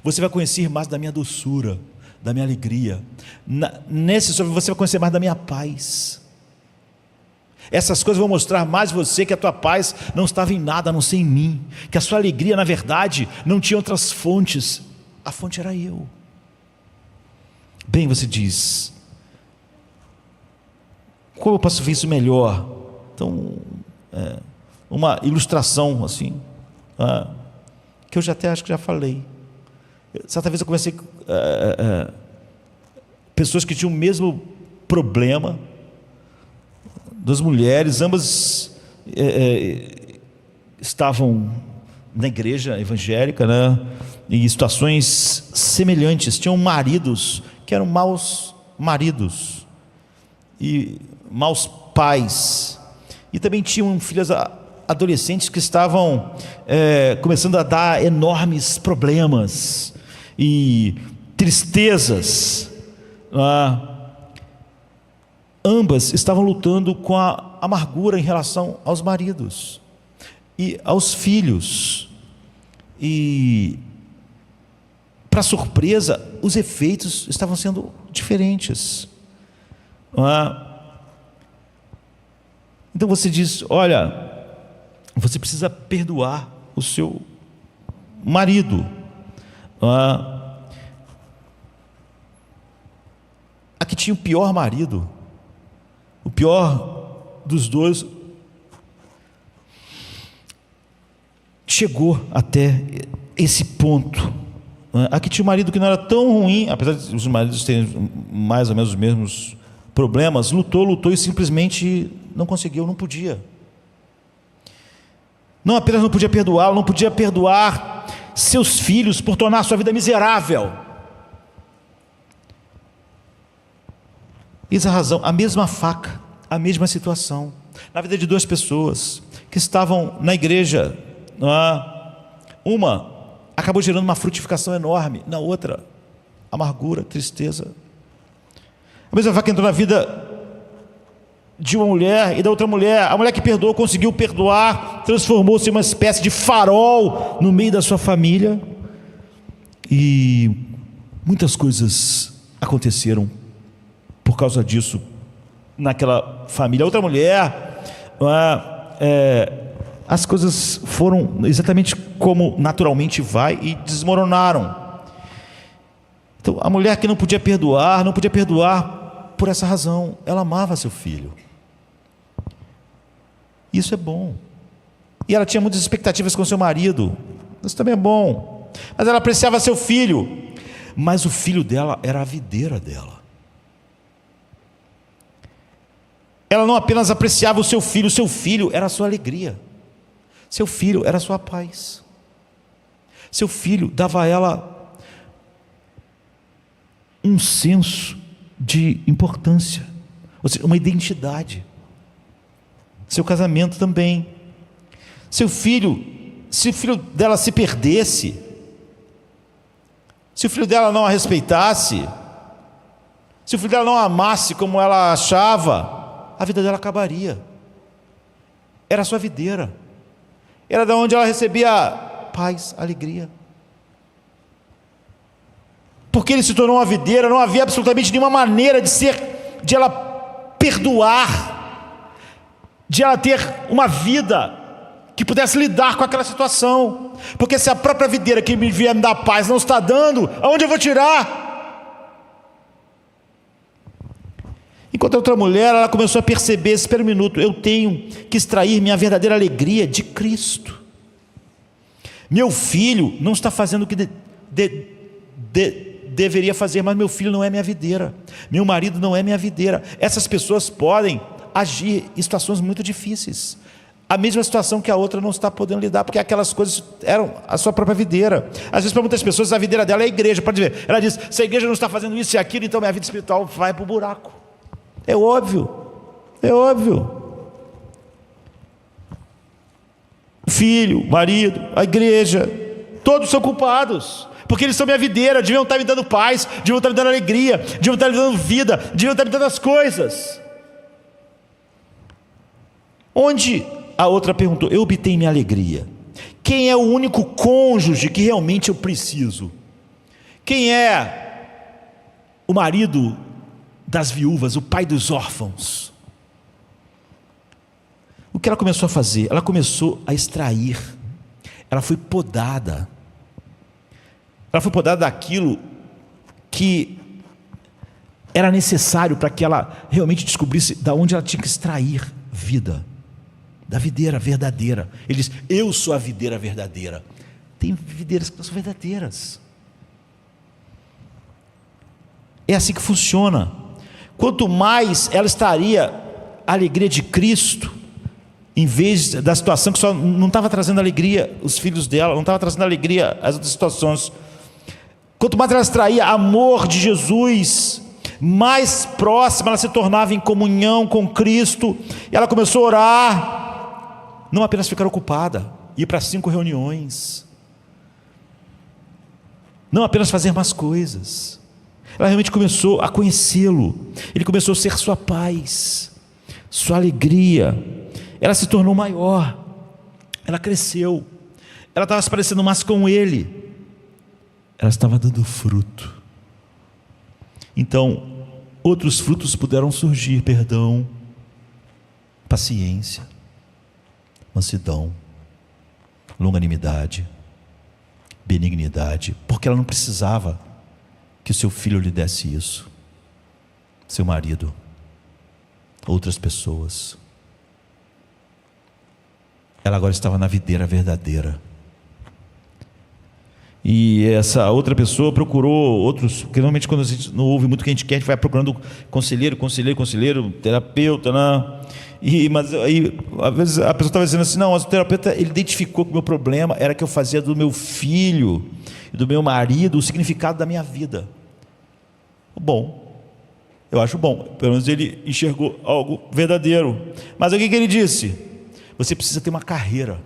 Você vai conhecer mais da minha doçura, da minha alegria. Você vai conhecer mais da minha paz. Essas coisas vão mostrar mais você que a tua paz não estava em nada a não ser em mim, que a sua alegria, na verdade, não tinha outras fontes. A fonte era eu. Bem, você diz, como eu posso ver isso melhor? Então, uma ilustração assim, que eu já até acho que já falei. Certa vez eu conversei com pessoas que tinham o mesmo problema, duas mulheres, ambas estavam na igreja evangélica, né, em situações semelhantes. Tinham maridos que eram maus maridos e maus pais, e também tinham filhas adolescentes que estavam começando a dar enormes problemas e tristezas. Ambas estavam lutando com a amargura em relação aos maridos e aos filhos, e, para surpresa, os efeitos estavam sendo diferentes. Então você diz, olha, você precisa perdoar o seu marido. A que tinha o pior marido, o pior dos dois, chegou até esse ponto. A que tinha um marido que não era tão ruim, apesar de os maridos terem mais ou menos os mesmos problemas, lutou e simplesmente não conseguiu, não podia. Não apenas não podia perdoar, não podia perdoar seus filhos por tornar sua vida miserável. Eis a razão, a mesma faca, a mesma situação, na vida de duas pessoas que estavam na igreja. Uma acabou gerando uma frutificação enorme, na outra, amargura, tristeza. A mesma faca entrou na vida de uma mulher e da outra mulher. A mulher que perdoou, conseguiu perdoar, transformou-se em uma espécie de farol no meio da sua família, e muitas coisas aconteceram por causa disso naquela família. A outra mulher, as coisas foram exatamente como naturalmente vai e desmoronaram. Então, a mulher que não podia perdoar por essa razão. Ela amava seu filho. Isso é bom. E ela tinha muitas expectativas com seu marido. Isso também é bom. Mas ela apreciava seu filho. Mas o filho dela era a videira dela. Ela não apenas apreciava o seu filho era a sua alegria. Seu filho era a sua paz. Seu filho dava a ela um senso de importância, ou seja, uma identidade. Seu casamento também. Seu filho, se o filho dela se perdesse, se o filho dela não a respeitasse, se o filho dela não a amasse como ela achava, a vida dela acabaria. Era a sua videira. Era da onde ela recebia paz, alegria. Porque ele se tornou uma videira, não havia absolutamente nenhuma maneira de ela perdoar, de ela ter uma vida que pudesse lidar com aquela situação. Porque se a própria videira que me vier me dar paz não está dando, aonde eu vou tirar? Enquanto a outra mulher, ela começou a perceber, espera um minuto, eu tenho que extrair minha verdadeira alegria de Cristo. Meu filho não está fazendo o que deveria fazer, mas meu filho não é minha videira, meu marido não é minha videira. Essas pessoas podem agir em situações muito difíceis, a mesma situação que a outra não está podendo lidar, porque aquelas coisas eram a sua própria videira. Às vezes para muitas pessoas a videira dela é a igreja. Pode ver, ela diz, se a igreja não está fazendo isso e aquilo, então minha vida espiritual vai para o buraco. É óbvio, é óbvio. Filho, marido, a igreja, todos são culpados, porque eles são minha videira, deviam estar me dando paz, deviam estar me dando alegria, deviam estar me dando vida, deviam estar me dando as coisas. Onde a outra perguntou, eu obtenho minha alegria? Quem é o único cônjuge que realmente eu preciso? Quem é o marido das viúvas, o pai dos órfãos? O que ela começou a fazer? Ela começou a extrair, ela foi podada. Ela foi podada daquilo que era necessário para que ela realmente descobrisse de onde ela tinha que extrair vida, da videira verdadeira. Ele diz, eu sou a videira verdadeira. Tem videiras que não são verdadeiras. É assim que funciona. Quanto mais ela estaria a alegria de Cristo, em vez da situação que só não estava trazendo alegria os filhos dela, não estava trazendo alegria as outras situações. Quanto mais ela extraía amor de Jesus, mais próxima ela se tornava em comunhão com Cristo. E ela começou a orar, não apenas ficar ocupada, ir para 5 reuniões, não apenas fazer mais coisas. Ela realmente começou a conhecê-lo. Ele começou a ser sua paz, sua alegria. Ela se tornou maior, ela cresceu, ela estava se parecendo mais com ele, ela estava dando fruto. Então outros frutos puderam surgir, perdão, paciência, mansidão, longanimidade, benignidade, porque ela não precisava que o seu filho lhe desse isso, seu marido, outras pessoas. Ela agora estava na videira verdadeira. E essa outra pessoa procurou outros, porque normalmente quando a gente não ouve muito o que a gente quer, a gente vai procurando conselheiro, terapeuta, né? Mas aí, às vezes a pessoa estava dizendo assim, não, mas o terapeuta, ele identificou que o meu problema era que eu fazia do meu filho e do meu marido o significado da minha vida. Bom, eu acho bom, pelo menos ele enxergou algo verdadeiro. Mas o que ele disse? Você precisa ter uma carreira.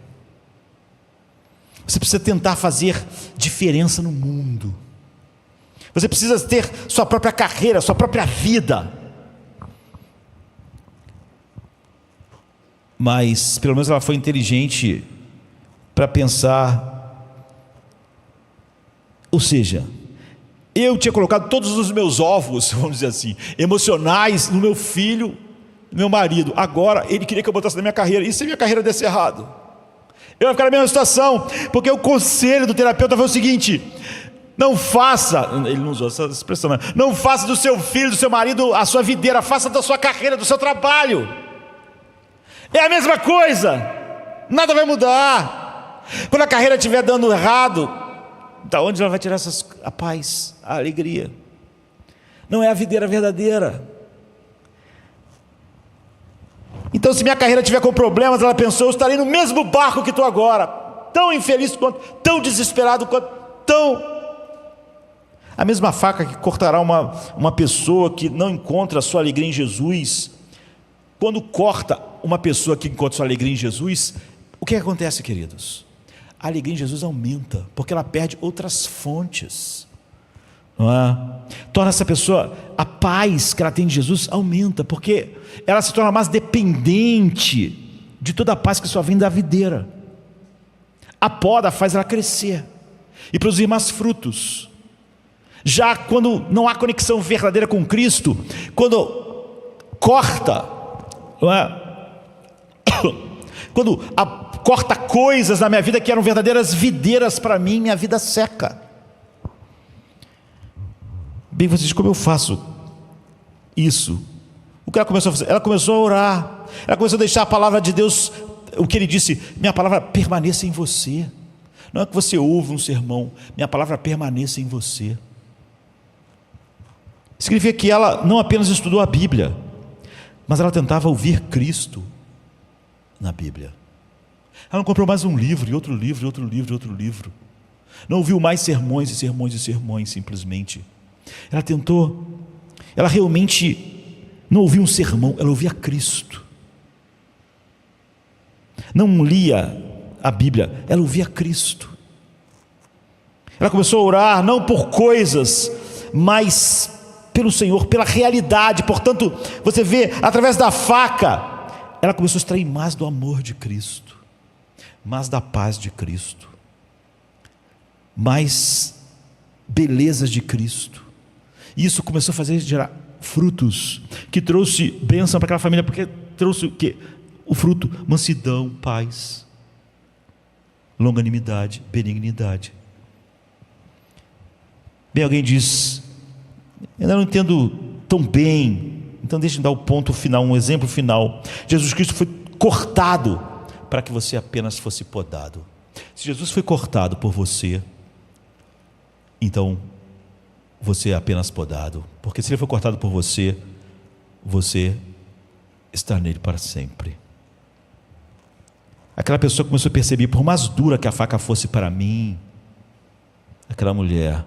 Você precisa tentar fazer diferença no mundo. Você precisa ter sua própria carreira, sua própria vida. Mas pelo menos ela foi inteligente para pensar. Ou seja, eu tinha colocado todos os meus ovos, vamos dizer assim, emocionais no meu filho, no meu marido. Agora ele queria que eu botasse na minha carreira. E se a minha carreira desse errado? Eu ia ficar na mesma situação, porque o conselho do terapeuta foi o seguinte: não faça, ele não usou essa expressão, não faça do seu filho, do seu marido a sua videira, faça da sua carreira, do seu trabalho. É a mesma coisa. Nada vai mudar. Quando a carreira estiver dando errado, da onde ela vai tirar a paz, a alegria? Não é a videira verdadeira. Então, se minha carreira tiver com problemas, ela pensou, eu estarei no mesmo barco que estou agora, tão infeliz quanto, tão desesperado quanto, a mesma faca que cortará uma pessoa que não encontra a sua alegria em Jesus. Quando corta uma pessoa que encontra sua alegria em Jesus, o que acontece, queridos? A alegria em Jesus aumenta, porque ela perde outras fontes, não é? Torna essa pessoa, a paz que ela tem de Jesus aumenta, porque ela se torna mais dependente de toda a paz que só vem da videira. A poda faz ela crescer e produzir mais frutos. Já quando não há conexão verdadeira com Cristo, quando corta, não é? Quando corta coisas na minha vida que eram verdadeiras videiras para mim, minha vida seca. Bem, você diz, como eu faço isso? O que ela começou a fazer? Ela começou a orar, ela começou a deixar a palavra de Deus, o que ele disse, minha palavra permaneça em você. Não é que você ouve um sermão, minha palavra permaneça em você. Significa que ela não apenas estudou a Bíblia, mas ela tentava ouvir Cristo na Bíblia. Ela não comprou mais um livro, e outro livro, e outro livro, e outro livro. Não ouviu mais sermões, e sermões, e sermões, simplesmente. Ela tentou, ela realmente não ouvia um sermão, ela ouvia Cristo. Não lia a Bíblia, ela ouvia Cristo. Ela começou a orar, não por coisas, mas pelo Senhor, pela realidade. Portanto, você vê, através da faca, ela começou a extrair mais do amor de Cristo, mais da paz de Cristo, mais belezas de Cristo. E isso começou a fazer gerar frutos, que trouxe bênção para aquela família, porque trouxe o quê? O fruto, mansidão, paz, longanimidade, benignidade. Bem, alguém diz, eu não entendo tão bem, então deixa eu dar o ponto final, um exemplo final. Jesus Cristo foi cortado para que você apenas fosse podado. Se Jesus foi cortado por você, então você é apenas podado, porque se ele foi cortado por você, você está nele para sempre. Aquela pessoa começou a perceber, por mais dura que a faca fosse para mim, aquela mulher,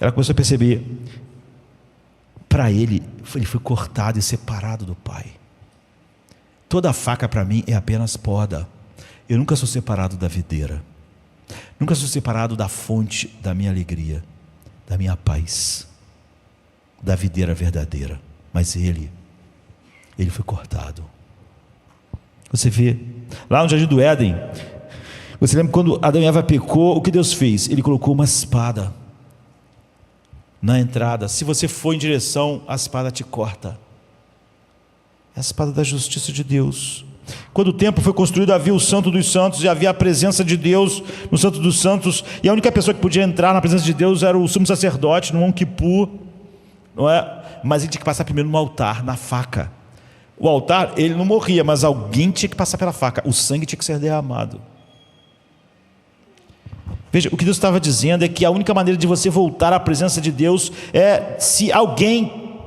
ela começou a perceber, para ele foi cortado e separado do Pai. Toda faca para mim é apenas poda. Eu nunca sou separado da videira, nunca sou separado da fonte da minha alegria, da minha paz, da videira verdadeira. Mas ele foi cortado. Você vê, lá no Jardim do Éden, você lembra quando Adão e Eva pecou, o que Deus fez? Ele colocou uma espada na entrada. Se você for em direção, a espada te corta. É a espada da justiça de Deus. Quando o templo foi construído, havia o Santo dos Santos, e havia a presença de Deus no Santo dos Santos, e a única pessoa que podia entrar na presença de Deus era o sumo sacerdote, no Yom Kippur, não é? Mas ele tinha que passar primeiro no altar, na faca. O altar, ele não morria, mas alguém tinha que passar pela faca, o sangue tinha que ser derramado. Veja, o que Deus estava dizendo é que a única maneira de você voltar à presença de Deus é se alguém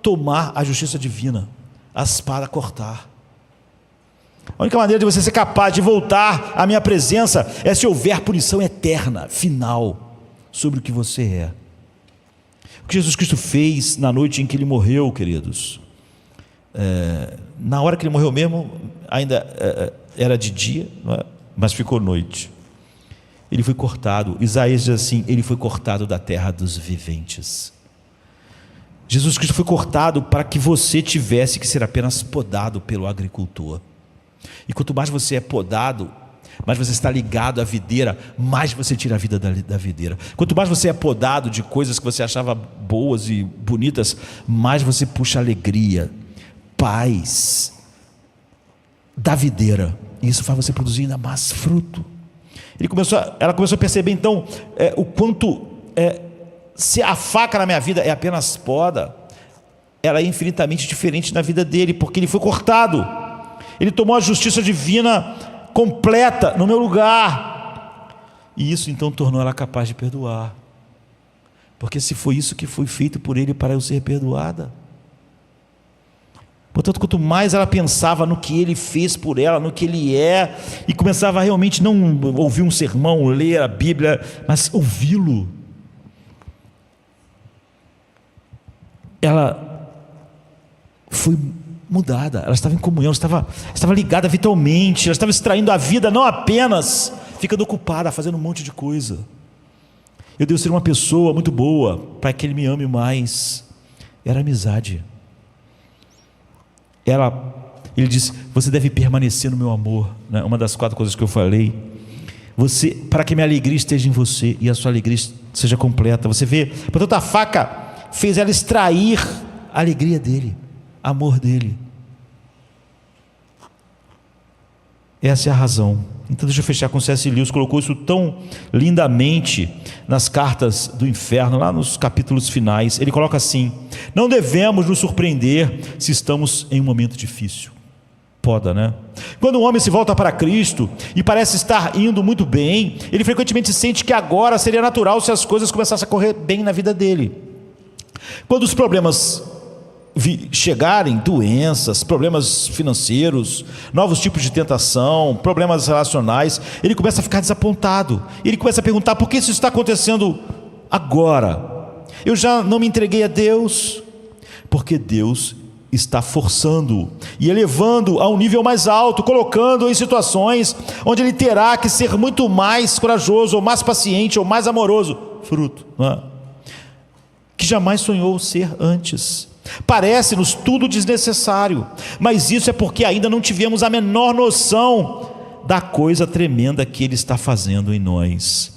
tomar a justiça divina, a espada cortar. A única maneira de você ser capaz de voltar à minha presença é se houver punição eterna, final, sobre o que você é. O que Jesus Cristo fez na noite em que Ele morreu, queridos, na hora que Ele morreu mesmo, ainda era de dia, não é? Mas ficou noite. Ele foi cortado, Isaías diz assim, Ele foi cortado da terra dos viventes. Jesus Cristo foi cortado para que você tivesse que ser apenas podado pelo agricultor. E quanto mais você é podado, mais você está ligado à videira, mais você tira a vida da videira. Quanto mais você é podado de coisas que você achava boas e bonitas, mais você puxa alegria, paz da videira. E isso faz você produzir ainda mais fruto. Ela começou a perceber então o quanto se a faca na minha vida é apenas poda, ela é infinitamente diferente na vida dele, porque ele foi cortado. Ele tomou a justiça divina completa no meu lugar. E isso então tornou ela capaz de perdoar. Porque se foi isso que foi feito por ele para eu ser perdoada. Portanto, quanto mais ela pensava no que ele fez por ela, no que ele é, e começava a realmente não ouvir um sermão, ler a Bíblia, mas ouvi-lo, ela foi mudada, ela estava em comunhão, estava ligada vitalmente, ela estava extraindo a vida, não apenas ficando ocupada, fazendo um monte de coisa. Eu devo ser uma pessoa muito boa para que ele me ame mais. Era amizade. Ele disse: você deve permanecer no meu amor, né? Uma das 4 coisas que eu falei. Para que minha alegria esteja em você e a sua alegria seja completa. Você vê, portanto, a faca fez ela extrair a alegria dele, amor dele. Essa é a razão. Então deixa eu fechar com C.S. Lewis, colocou isso tão lindamente nas cartas do inferno, lá nos capítulos finais. Ele coloca assim: não devemos nos surpreender se estamos em um momento difícil. Poda, né? Quando um homem se volta para Cristo e parece estar indo muito bem, ele frequentemente sente que agora seria natural se as coisas começassem a correr bem na vida dele. Quando os problemas chegarem, doenças, problemas financeiros, novos tipos de tentação, problemas relacionais, ele começa a ficar desapontado. Ele começa a perguntar: por que isso está acontecendo agora? Eu já não me entreguei a Deus? Porque Deus está forçando e elevando a um nível mais alto, colocando em situações onde ele terá que ser muito mais corajoso, ou mais paciente, ou mais amoroso, fruto, não é? Que jamais sonhou ser antes. Parece-nos tudo desnecessário, mas isso é porque ainda não tivemos a menor noção da coisa tremenda que Ele está fazendo em nós.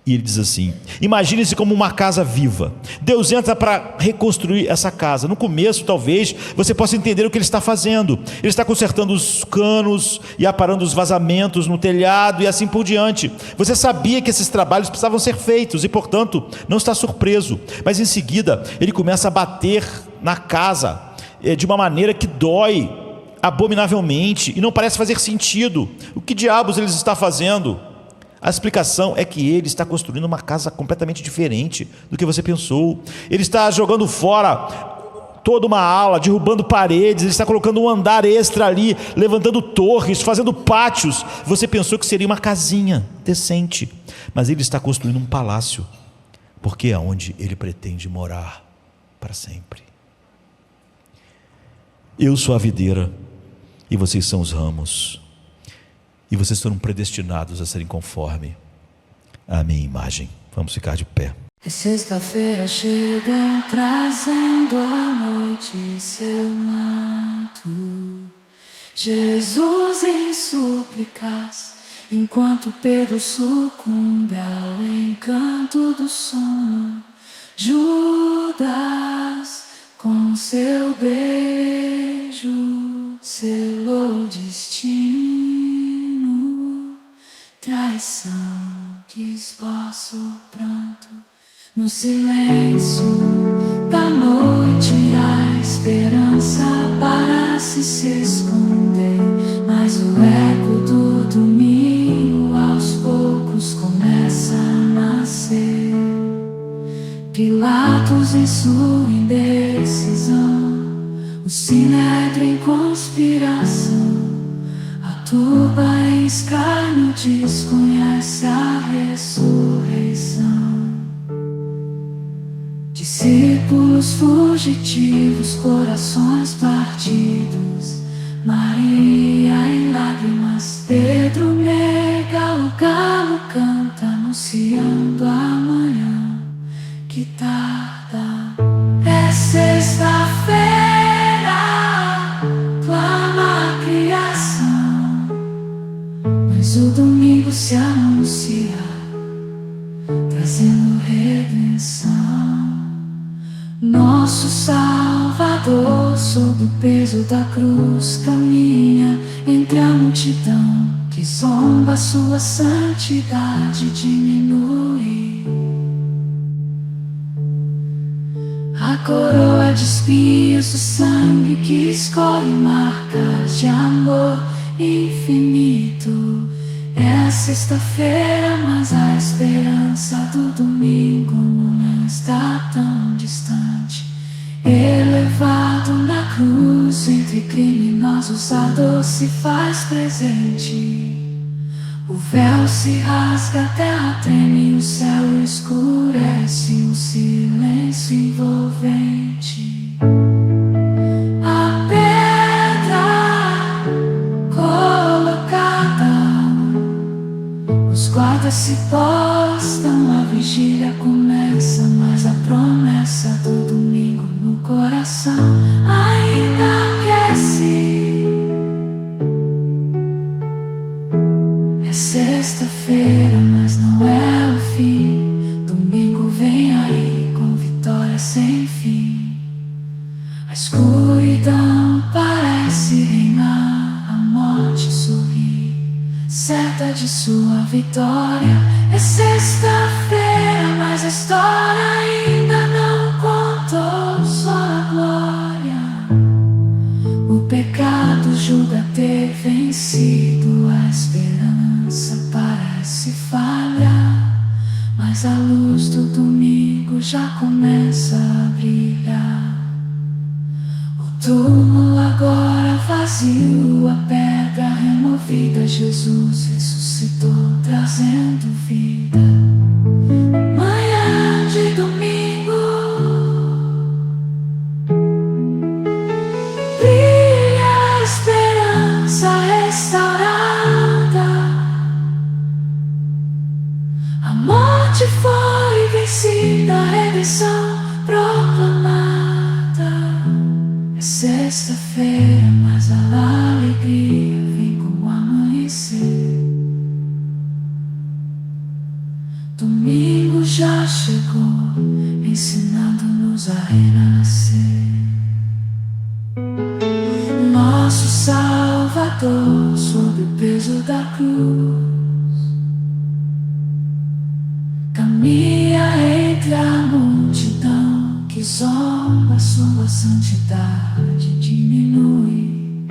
E ele diz assim: imagine-se como uma casa viva. Deus entra para reconstruir essa casa. No começo, talvez, você possa entender o que Ele está fazendo. Ele está consertando os canos e aparando os vazamentos no telhado e assim por diante. Você sabia que esses trabalhos precisavam ser feitos e, portanto, não está surpreso. Mas em seguida, Ele começa a bater na casa de uma maneira que dói abominavelmente e não parece fazer sentido. O que diabos Ele está fazendo? A explicação é que Ele está construindo uma casa completamente diferente do que você pensou. Ele está jogando fora toda uma ala, derrubando paredes. Ele está colocando um andar extra ali, levantando torres, fazendo pátios. Você pensou que seria uma casinha decente, mas Ele está construindo um palácio, porque é onde Ele pretende morar para sempre. Eu sou a videira e vocês são os ramos. E vocês foram predestinados a serem conforme a minha imagem. Vamos ficar de pé. Sexta-feira chega trazendo a noite em seu manto. Jesus em súplicas, enquanto Pedro sucumbe ao encanto do sono. Judas, com seu beijo, selou o destino. Traição que esboça o pranto no silêncio da noite. A esperança parece se esconder, mas o eco do domingo aos poucos começa a nascer. Pilatos em sua indecisão, o sinédrio em conspiração, turba em escárnio, desconhece a ressurreição. Discípulos fugitivos, corações partidos, Maria em lágrimas, Pedro nega, o galo canta, anunciando a manhã que tarda. É sexta-feira, clama a criação, mas o domingo se anuncia, trazendo redenção. Nosso Salvador, sob o peso da cruz, caminha entre a multidão que zomba, sua santidade diminui. A coroa de espinhos, o sangue que escolhe marcas de amor infinito. sexta-feira, mas a esperança do domingo não está tão distante. Elevado na cruz entre criminosos, a dor se faz presente. O véu se rasga, a terra treme, o céu escurece, um silêncio envolvente. A pedra colocada, os guardas se postam, a vigília começa, mas a promessa do domingo no coração ainda aquece. É sexta-feira, mas não é o fim. Domingo vem aí com vitória sem fim. A escuridão parece reinar, a morte sorri, certa de sua vitória. É sexta-feira, mas a história ainda não contou, só a glória. O pecado julga ter vencido, a esperança parece falhar, mas a luz do domingo já começa a brilhar. O túmulo agora vazio, a pedra removida, Jesus ressuscitou, trazendo vida. Manhã de domingo, brilha a esperança restaurada. A morte foi vencida, a redenção proclamada. É sexta-feira, mas a alegria vem com o amanhecer. Domingo já chegou, ensinando-nos a renascer. Nosso Salvador, sob o peso da cruz, caminha entre a multidão que zomba, sua santidade diminui.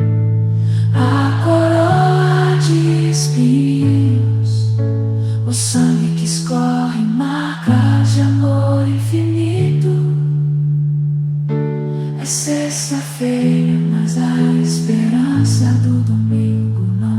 A coroa de espinhos, o sangue que escorre, marcas de amor infinito. É sexta-feira, mas a